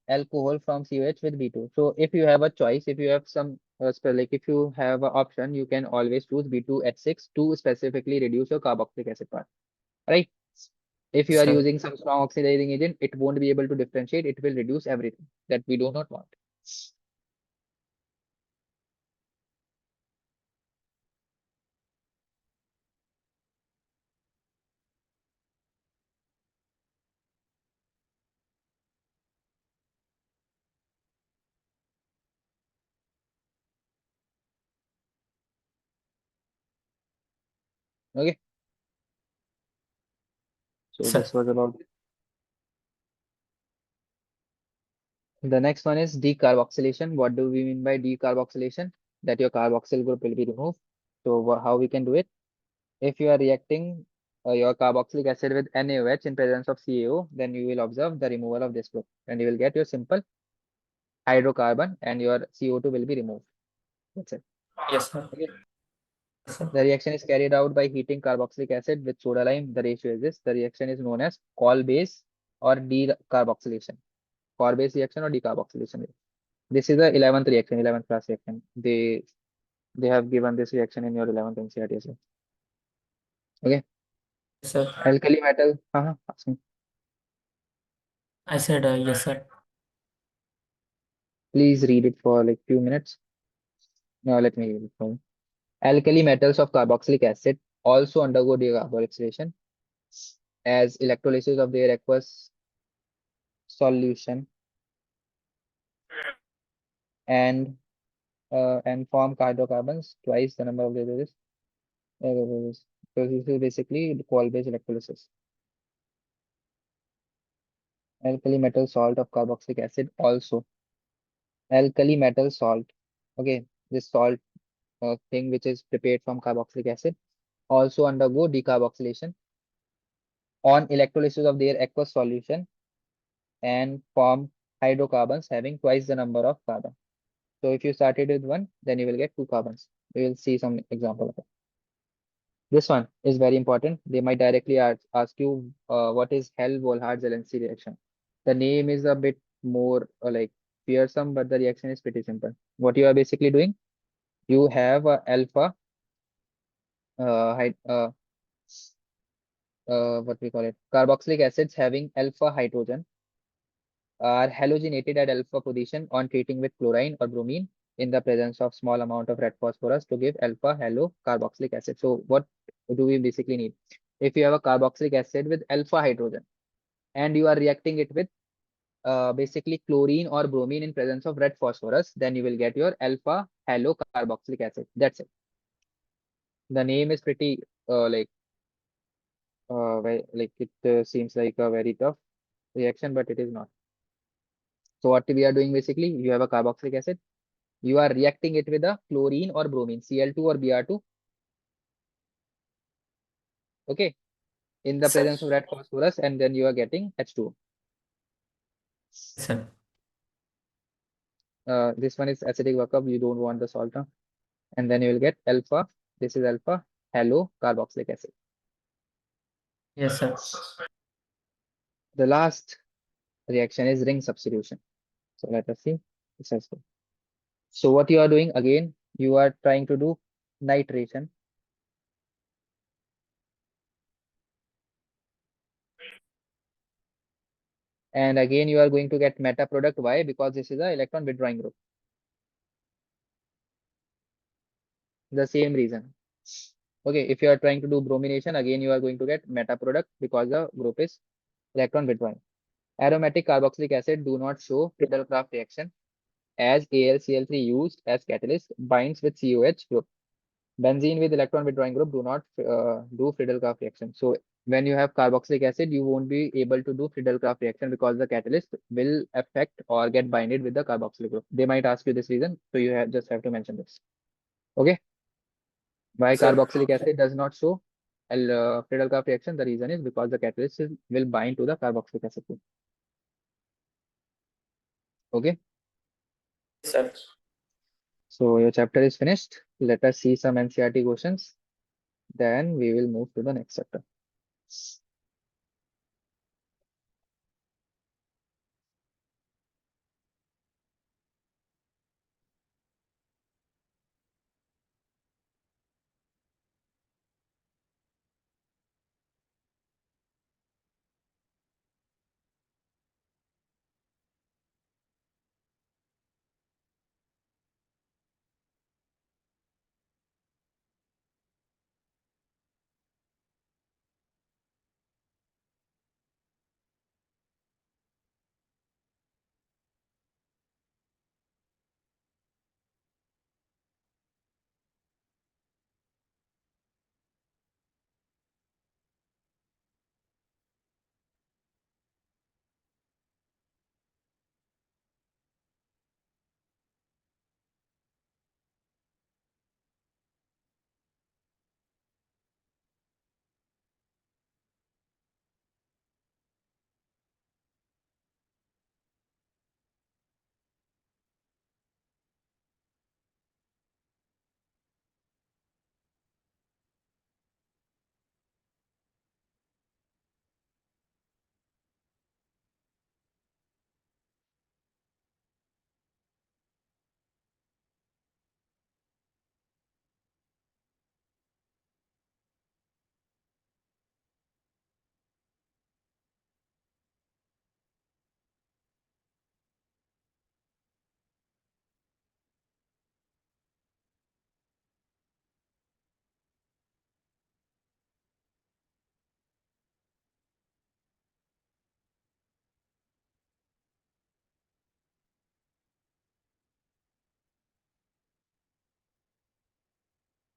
alcohol from COH with B2. So if you have a choice, if you have some like if you have an option, you can always choose B2H6 to specifically reduce your carboxylic acid part, right? If you are Sir. using some strong oxidizing agent, it won't be able to differentiate. It will reduce everything that we do not want. Okay. So Sir. this was about it. The next one is decarboxylation. What do we mean by decarboxylation? That your carboxyl group will be removed. So how we can do it? If you are reacting your carboxylic acid with NaOH in presence of CaO, then you will observe the removal of this group, and you will get your simple hydrocarbon, and your CO2 will be removed. That's it. Yes, sir. Okay. Sir. The reaction is carried out by heating carboxylic acid with soda lime. The ratio is this. The reaction is known as Col-base or decarboxylation. Col-base reaction or decarboxylation. This is the 11th reaction, 11th class reaction. They have given this reaction in your 11th NCERT as well. Okay. Sir. Alkali metal. Ask me. I said yes, sir. Please read it for like few minutes. Now let me read it for you. Alkali metals of carboxylic acid also undergo decarboxylation as electrolysis of their aqueous solution and form hydrocarbons twice the number of the so this is basically the coal-based electrolysis. Alkali metal salt of carboxylic acid also. Alkali metal salt. Okay, this salt thing which is prepared from carboxylic acid also undergo decarboxylation on electrolysis of their aqueous solution and form hydrocarbons having twice the number of carbon. So if you started with one, then you will get two carbons. We will see some example of it. This one is very important. They might directly ask you what is Hell-Volhard-Zelensky reaction. The name is a bit more like fearsome, but the reaction is pretty simple. What you are basically doing, you have alpha, what we call it, carboxylic acids having alpha hydrogen are halogenated at alpha position on treating with chlorine or bromine in the presence of small amount of red phosphorus to give alpha halo carboxylic acid. So what do we basically need? If you have a carboxylic acid with alpha hydrogen and you are reacting it with basically chlorine or bromine in presence of red phosphorus, then you will get your alpha halo carboxylic acid. That's it. The name is pretty like it seems like a very tough reaction, but it is not. So what we are doing basically, you have a carboxylic acid. You are reacting it with a chlorine or bromine, Cl2 or Br2, okay, in the Sir. presence of red phosphorus, and then you are getting H2O. Sir. This one is acidic workup. You don't want the salt term. And then you will get alpha. This is alpha halo carboxylic acid. Yes, sir. The last reaction is ring substitution. So let us see. This has go. So what you are doing again, you are trying to do nitration. And again, you are going to get meta product. Why? Because this is a electron withdrawing group. The same reason. Okay, if you are trying to do bromination, again you are going to get meta product because the group is electron withdrawing. Aromatic carboxylic acid do not show Friedel-Crafts reaction as AlCl3 used as catalyst binds with COH group. Benzene with electron withdrawing group do not do Friedel-Crafts reaction. So when you have carboxylic acid, you won't be able to do Friedel-Crafts reaction because the catalyst will affect or get binded with the carboxylic group. They might ask you this reason, so you just have to mention this. Okay. Why Sir. carboxylic acid does not show Friedel-Crafts reaction? The reason is because the catalyst will bind to the carboxylic acid group. Okay. Sir. So your chapter is finished. Let us see some NCERT questions. Then we will move to the next chapter.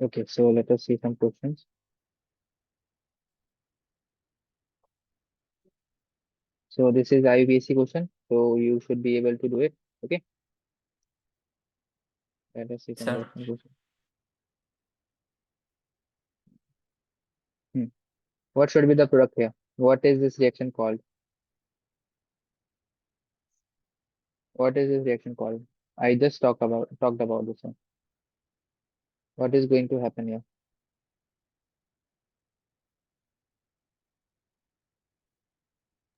Okay, so let us see some questions. So this is IUPAC question, so you should be able to do it. Okay, let us see some Sir. questions. Hmm. What should be the product here? What is this reaction called? What is this reaction called? I just talked about this one. What is going to happen here?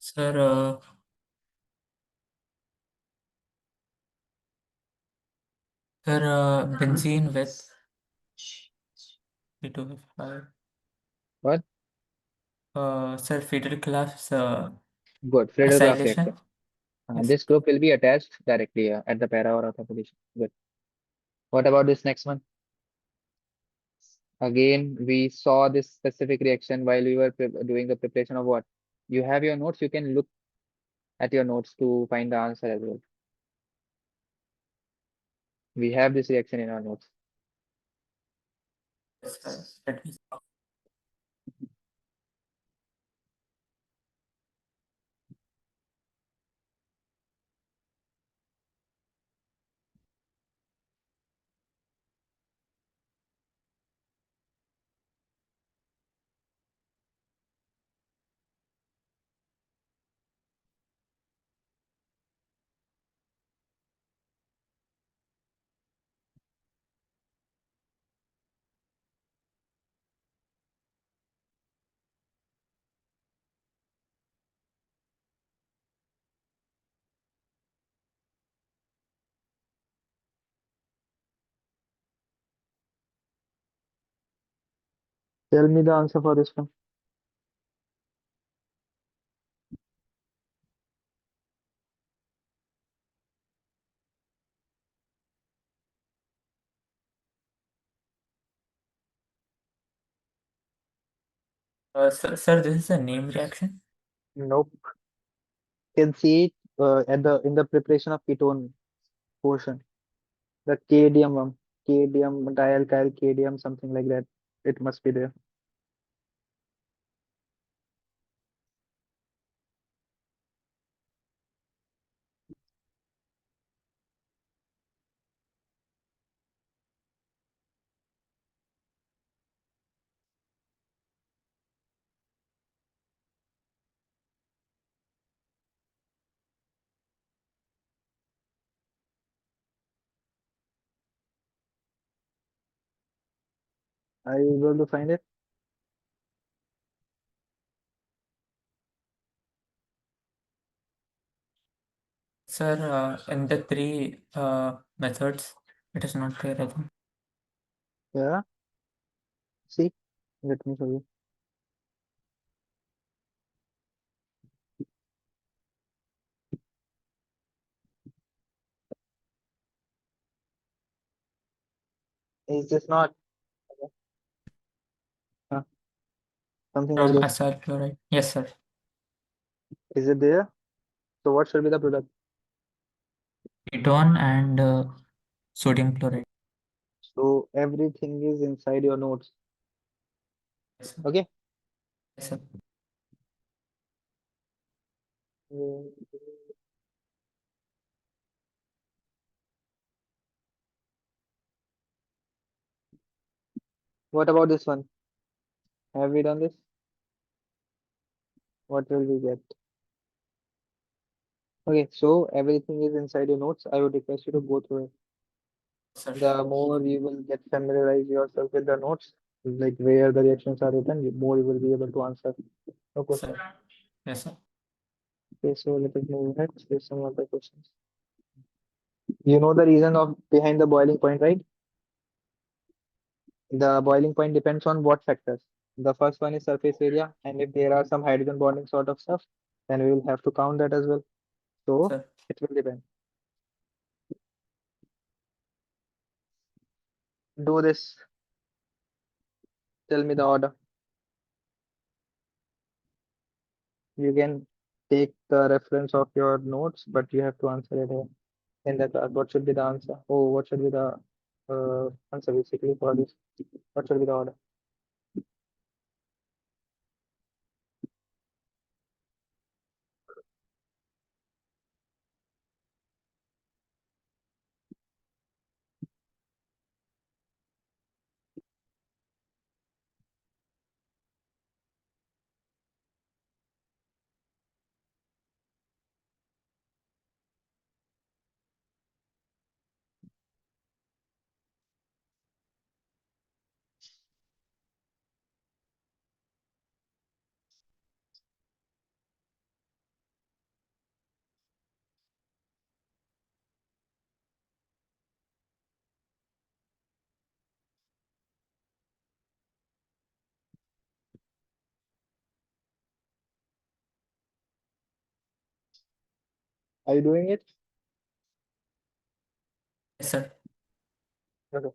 Sir, benzene with P2F5. What? Sir, Friedel-Crafts Good. Friedel-Crafts acylation. reaction. Yes. This group will be attached directly at the para or alpha position. Good. What about this next one? Again, we saw this specific reaction while we were doing the preparation of what? You have your notes. You can look at your notes to find the answer as well. We have this reaction in our notes. Yes, sir. Let me. Tell me the answer for this one. Sir, this is a name reaction. Nope. You can see it at the in the preparation of ketone portion. The KDM one, KDM dialkyl KDM, something like that. It must be there. Are you able to find it? Sir, in the three methods, it is not clear, I think. Yeah. See, let me show you. Is this not uh, something like From this? acyl chloride. Yes, sir. Is it there? So what should be the product? Ketone and sodium chloride. So everything is inside your notes. Yes, sir. Okay. Yes, sir. Mm, what about this one? Have we done this? What will we get? Okay, so everything is inside your notes. I would request you to go through it. Sir. The more you will get familiarize yourself with the notes, like where the reactions are written, the more you will be able to answer the Sir. question. Yes, sir. Okay, so let us move ahead. There's some other questions. You know the reason of behind the boiling point, right? The boiling point depends on what factors. The first one is surface area, and if there are some hydrogen bonding sort of stuff, then we will have to count that as well. So Sir. it will depend. Do this. Tell me the order. You can take the reference of your notes, but you have to answer it here in the class. What should be the answer? Oh, what should be the answer basically for this? What should be the order? Are you doing it? Yes, sir. Okay.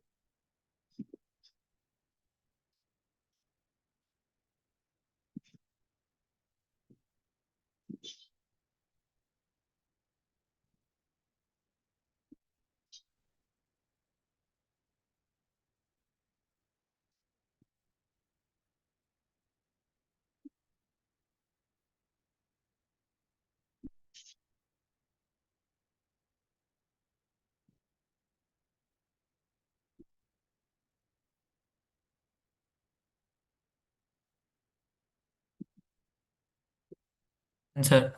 Sir.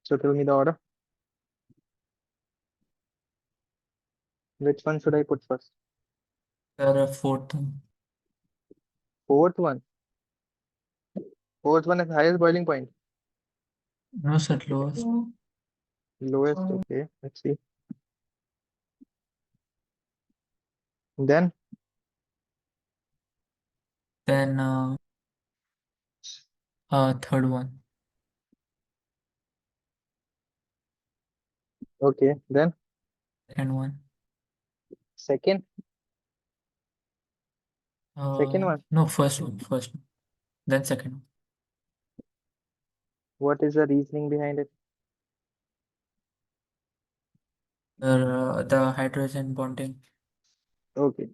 So tell me the order. Which one should I put first? Sir, fourth one. Fourth one. Fourth one is highest boiling point. No, sir, lowest. Lowest. Okay. Let's see. Then Then third one. Okay, then Second one. second, second one. No, first one. First one. Then second one. What is the reasoning behind it? The hydrogen bonding. Okay,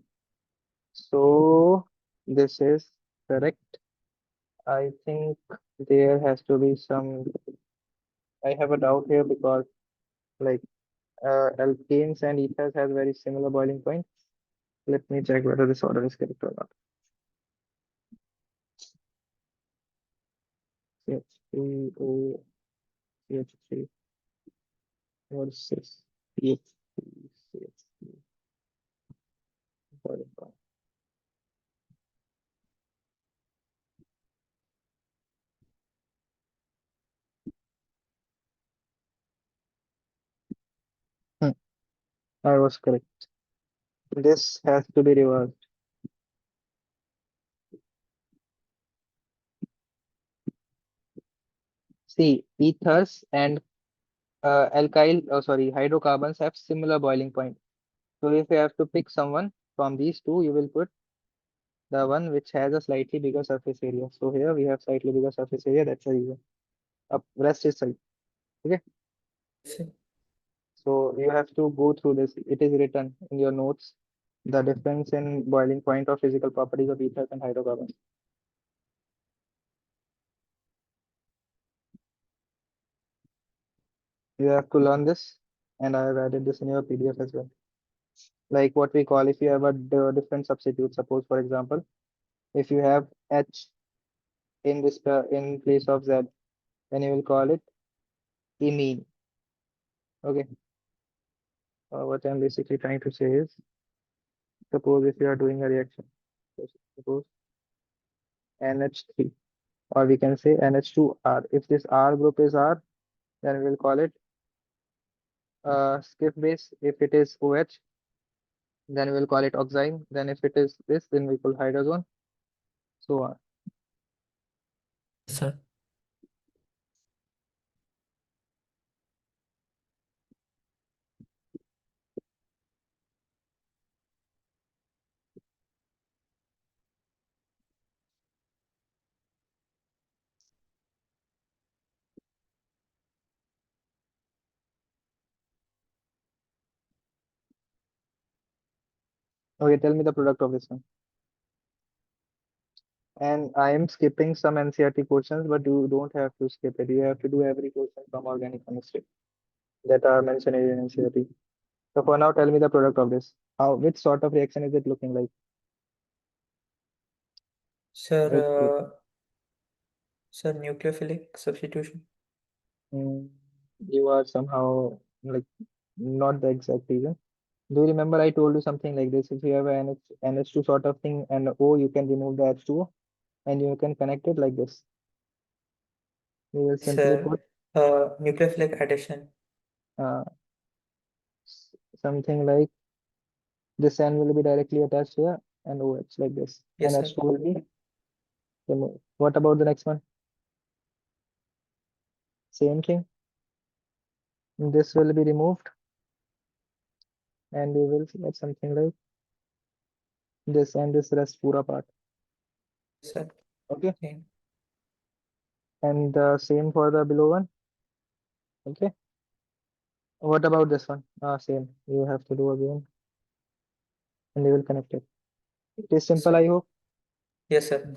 so this is correct. I think there has to be some. I have a doubt here because like alkanes and ethers has very similar boiling point. Let me check whether this order is correct or not. CH3O CH3 versus CH3 CH3 boiling point. Hmm, I was correct. This has to be reversed. See, ethers and hydrocarbons have similar boiling point. So if you have to pick someone from these two, you will put the one which has a slightly bigger surface area. So here we have slightly bigger surface area. That's the reason. Up rest is side. Okay. Yes, So you have to go through this. It is written in your notes. The difference in boiling point or physical properties of ethers and hydrocarbons. You have to learn this, and I have added this in your PDF as well. Like what we call if you have a different substitute. Suppose, for example, if you have H in this in place of Z, then you will call it imine. Okay. What I'm basically trying to say is, suppose if you are doing a reaction, so suppose NH3, or we can say NH2R. If this R group is R, then we will call it skip base. If it is OH, then we will call it oxime. Then if it is this, then we call hydrazone, so on. sir. Okay, tell me the product of this one. And I am skipping some NCRT questions, but you don't have to skip it. You have to do every question from organic chemistry that are mentioned in NCRT. So for now, tell me the product of this. How, which sort of reaction is it looking like? Sir, Okay. sir, nucleophilic substitution. Mm, you are somehow like not the exact reason. Do you remember I told you something like this? If you have an NH2 sort of thing and O, you can remove the H2O and you can connect it like this. You will simply Sir, put nucleophilic addition. uh, something like this N will be directly attached here and OH like this. And Yes, sir. H2 will be removed. What about the next one? Same thing. This will be removed and you will get something like this and this rest pura part. Yes, sir. Okay. Same. And the same for the below one. Okay. What about this one? Same. You have to do again and you will connect it. It is Yes, simple, sir. I hope. Yes, sir.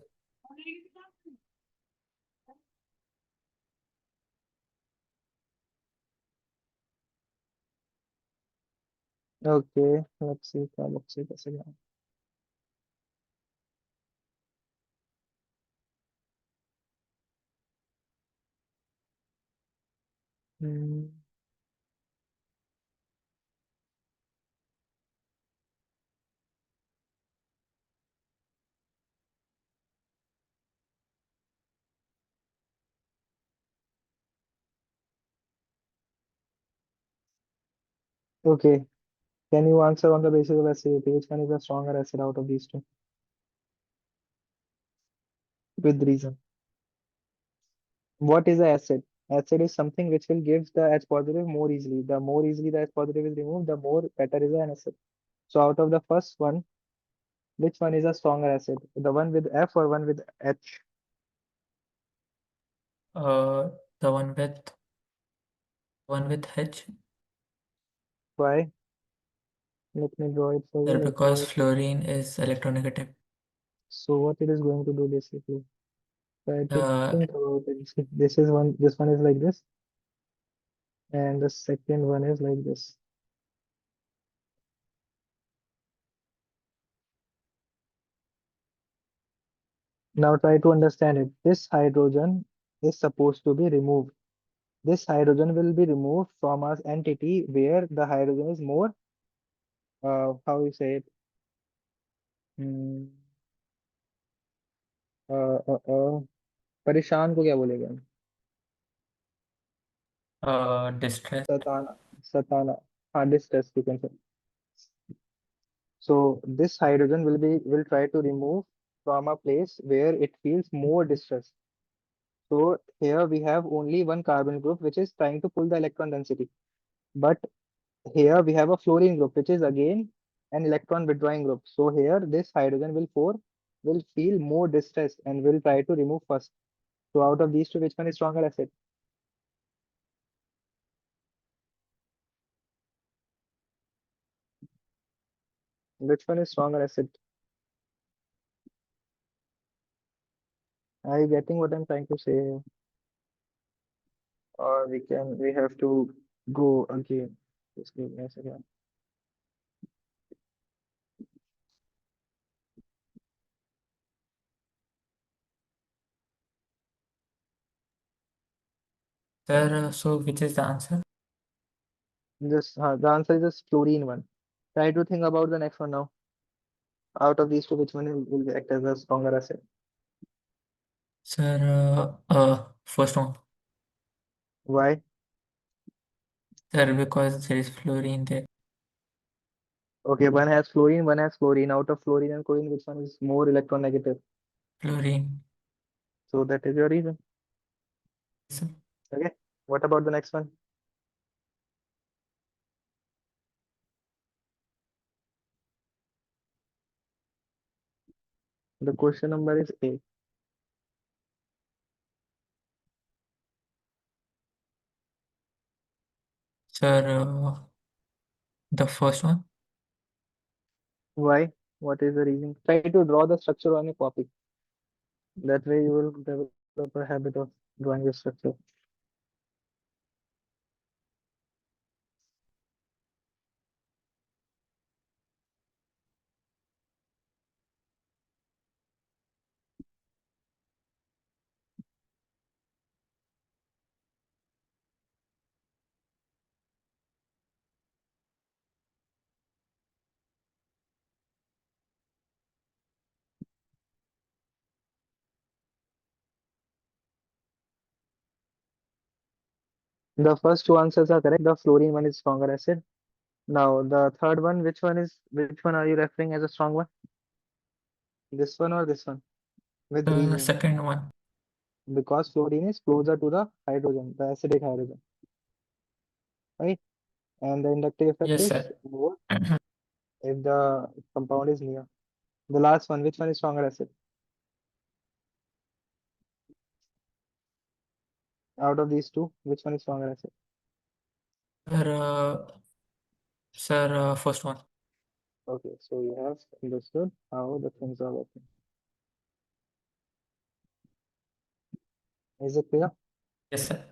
Okay. Let's see. Carboxylic acid. Hmm. Okay. Can you answer on the basis of acidity? Which one is the stronger acid out of these two? with reason. What is a acid? Acid is something which will give the H positive more easily. The more easily the H positive is removed, the more better is an acid. So out of the first one, which one is a stronger acid? The one with F or one with H? Uh, the one with H. Why? Let me draw it for Sir, you. Let's draw because it. fluorine is electronegative. So what it is going to do basically? Try to The think about it. See, this is one. This one is like this, and the second one is like this. Now try to understand it. This hydrogen is supposed to be removed. This hydrogen will be removed from our entity where the hydrogen is more, how you say it? Hmm, परेशान को क्या बोलेंगे हम? distress. सताना, सताना. हाँ, distress you can say. So this hydrogen will try to remove from a place where it feels more distress. So here we have only one carbon group which is trying to pull the electron density. But here we have a fluorine group which is again an electron withdrawing group. So here this hydrogen will feel more distress and will try to remove first. So out of these two, which one is stronger acid? Which one is stronger acid? Are you getting what I'm trying to say? Or we have to go again. Just give me a second. Sir, so which is the answer? The answer is this fluorine one. Try to think about the next one now. Out of these two, which one will act as a stronger acid? Sir, first one. Why? Sir, because there is fluorine there. Okay, one has fluorine, one has chlorine. Out of fluorine and chlorine, which one is more electronegative? Fluorine. So that is your reason. Sir, Okay. What about the next one? The question number is A. sir, the first one. Why? What is the reason? Try to draw the structure on a copy. That way you will develop a habit of drawing the structure. The first two answers are correct. The fluorine one is stronger acid. Now the third one, which one are you referring as a strong one? This one or this one? With The reason. second one. Because fluorine is closer to the hydrogen, the acidic hydrogen, right? And the inductive effect Yes, is sir. more if the compound is near. The last one, which one is stronger acid? Out of these two, which one is stronger acid? Sir, sir, first one. Okay, so you have understood how the things are working. Is it clear? Yes, sir.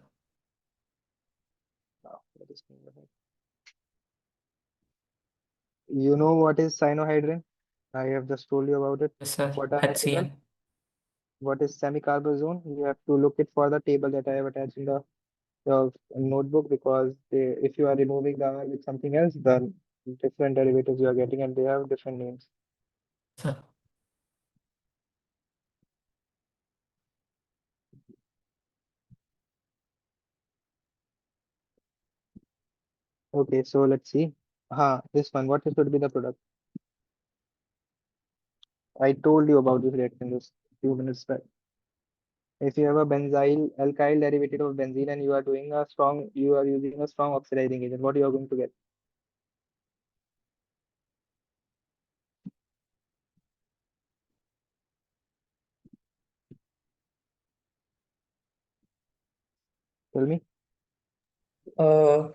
Now, let us move ahead. You know what is cyanohydrin? I have just told you about it. Yes, sir. What are natural? HCl. What is semicarbazone? You have to look it for the table that I have attached in the notebook because if you are removing the R with something else, then different derivatives you are getting and they have different names. Sir. Okay, so let's see. This one, what should be the product? I told you about this reaction just few minutes back. If you have a benzyl alkyl derivative of benzene and you are using a strong oxidizing agent, what you are going to get? Tell me. Uh,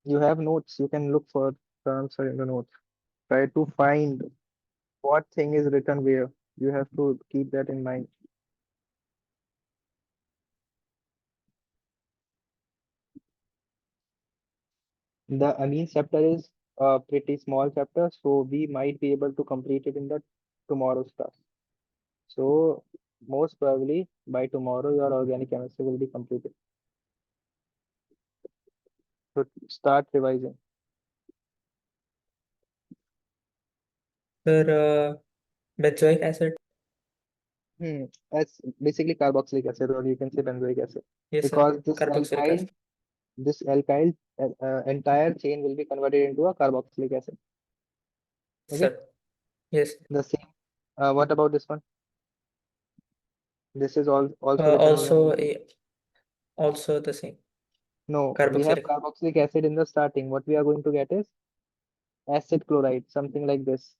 You have notes. You can look for the answer in the notes. Try to find what thing is written where. You have to keep that in mind. The amine chapter is a pretty small chapter, so we might be able to complete it in the tomorrow's class. So most probably by tomorrow your organic chemistry will be completed. So start revising. sir, benzoic acid. That's basically carboxylic acid, or you can say benzoic acid, Yes, sir. because Carboxylic acid. this alkyl entire chain will be converted into a carboxylic acid. Okay, Sir. Yes. the same. What about this one? This is all also written in your Also note. a also the same. No, we have Carboxylic. carboxylic acid in the starting. What we are going to get is acid chloride, something like this.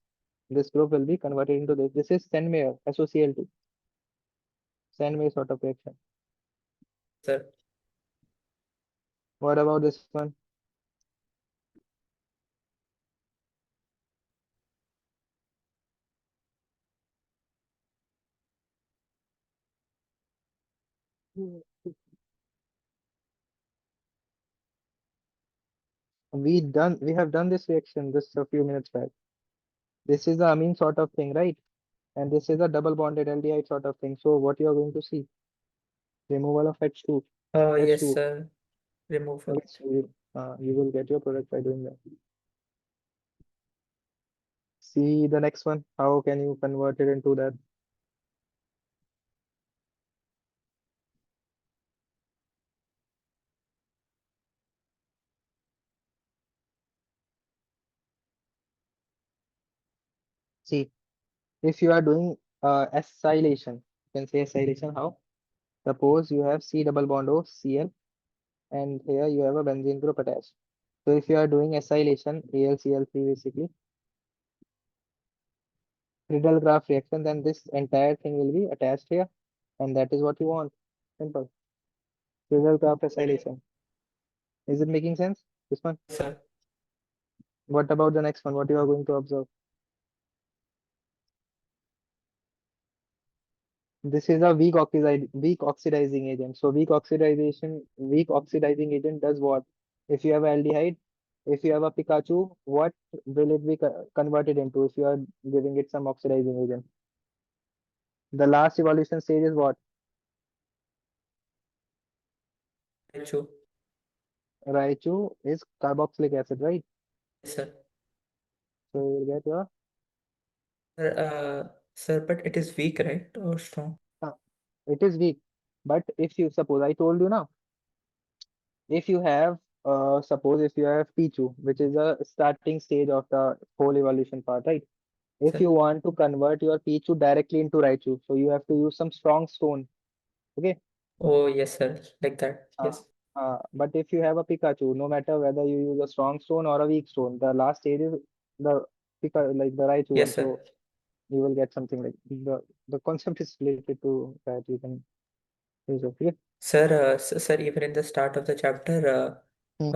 This group will be converted into this. This is Sandmeyer, SOCl2, Sandmeyer sort of reaction. Sir. What about this one? We have done this reaction just a few minutes back. This is the amine sort of thing, right? And this is a double bonded aldehyde sort of thing. So what you are going to see? Removal of H2. Yes, H2. sir. Removal. Okay, so you will get your product by doing that. See the next one. How can you convert it into that? See, if you are doing acylation, you can say acylation how? Suppose you have C double bond O Cl and here you have a benzene group attached. So if you are doing acylation, AlCl3 basically, Friedel graph reaction, then this entire thing will be attached here, and that is what you want. Simple. Friedel graph acylation. Is it making sense? This one. Sir. What about the next one? What you are going to observe? This is a weak oxidizing agent. So weak oxidizing agent does what? If you have aldehyde, if you have a Pikachu, what will it be converted into if you are giving it some oxidizing agent? The last evolution stage is what? Raichu. Raichu is carboxylic acid, right? Yes, sir. So you will get your Sir, but it is weak, right? Or strong? uh, it is weak. But if you suppose I told you now, if you have suppose if you have Pichu, which is a starting stage of the whole evolution part, right? If Sir. you want to convert your Pichu directly into Raichu, so you have to use some strong stone. Okay. Oh, yes, sir. Like that. Uh, Yes. but if you have a Pikachu, no matter whether you use a strong stone or a weak stone, the last stage is the like the Raichu one. Yes, sir. So you will get something like the concept is related to that you can use it. Okay. Sir, sir, even in the start of the chapter, Hmm.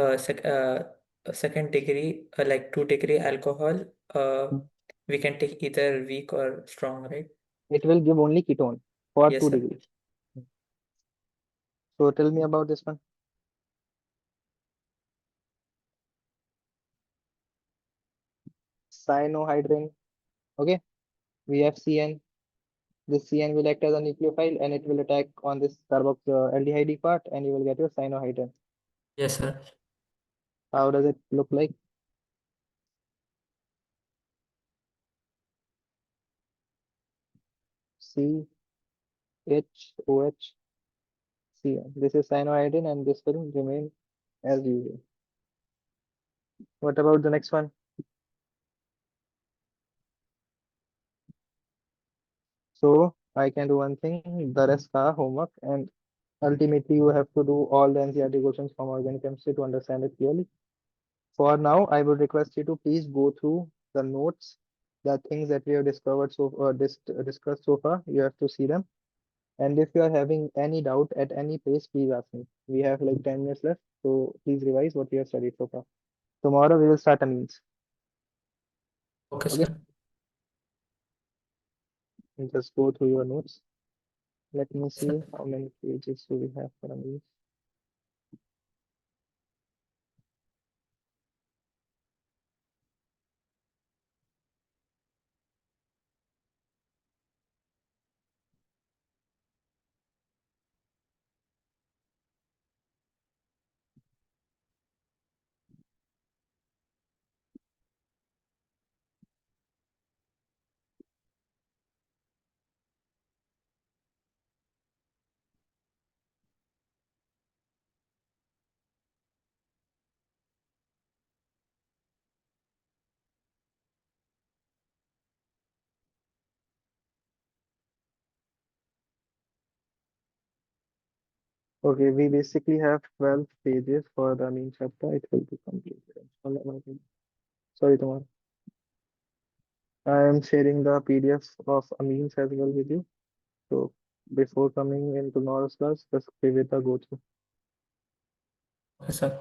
second degree, like 2 degree alcohol, we can take either weak or strong, right? It will give only ketone for Yes, two sir. degrees. So tell me about this one. Cyanohydrin. Okay. We have CN. This CN will act as a nucleophile and it will attack on this aldehyde part and you will get your cyanohydrin. Yes, sir. How does it look like? CHOH CN. This is cyanohydrin and this will remain as usual. What about the next one? So I can do one thing, the rest are homework, and ultimately you have to do all the NCERT questions from organic chemistry to understand it clearly. For now, I would request you to please go through the notes, the things that we have discovered discussed so far. You have to see them. And if you are having any doubt at any place, please ask me. We have like 10 minutes left, so please revise what we have studied so far. Tomorrow we will start amines. Okay, Okay, sir. and just go through your notes. Let me see how many pages do we have for amines. Okay, we basically have 12 pages for the amine chapter. It will be completed. Sorry, tomorrow. I am sharing the PDF of amines as well with you. So before coming in tomorrow's class, just give it a go through. Okay, sir.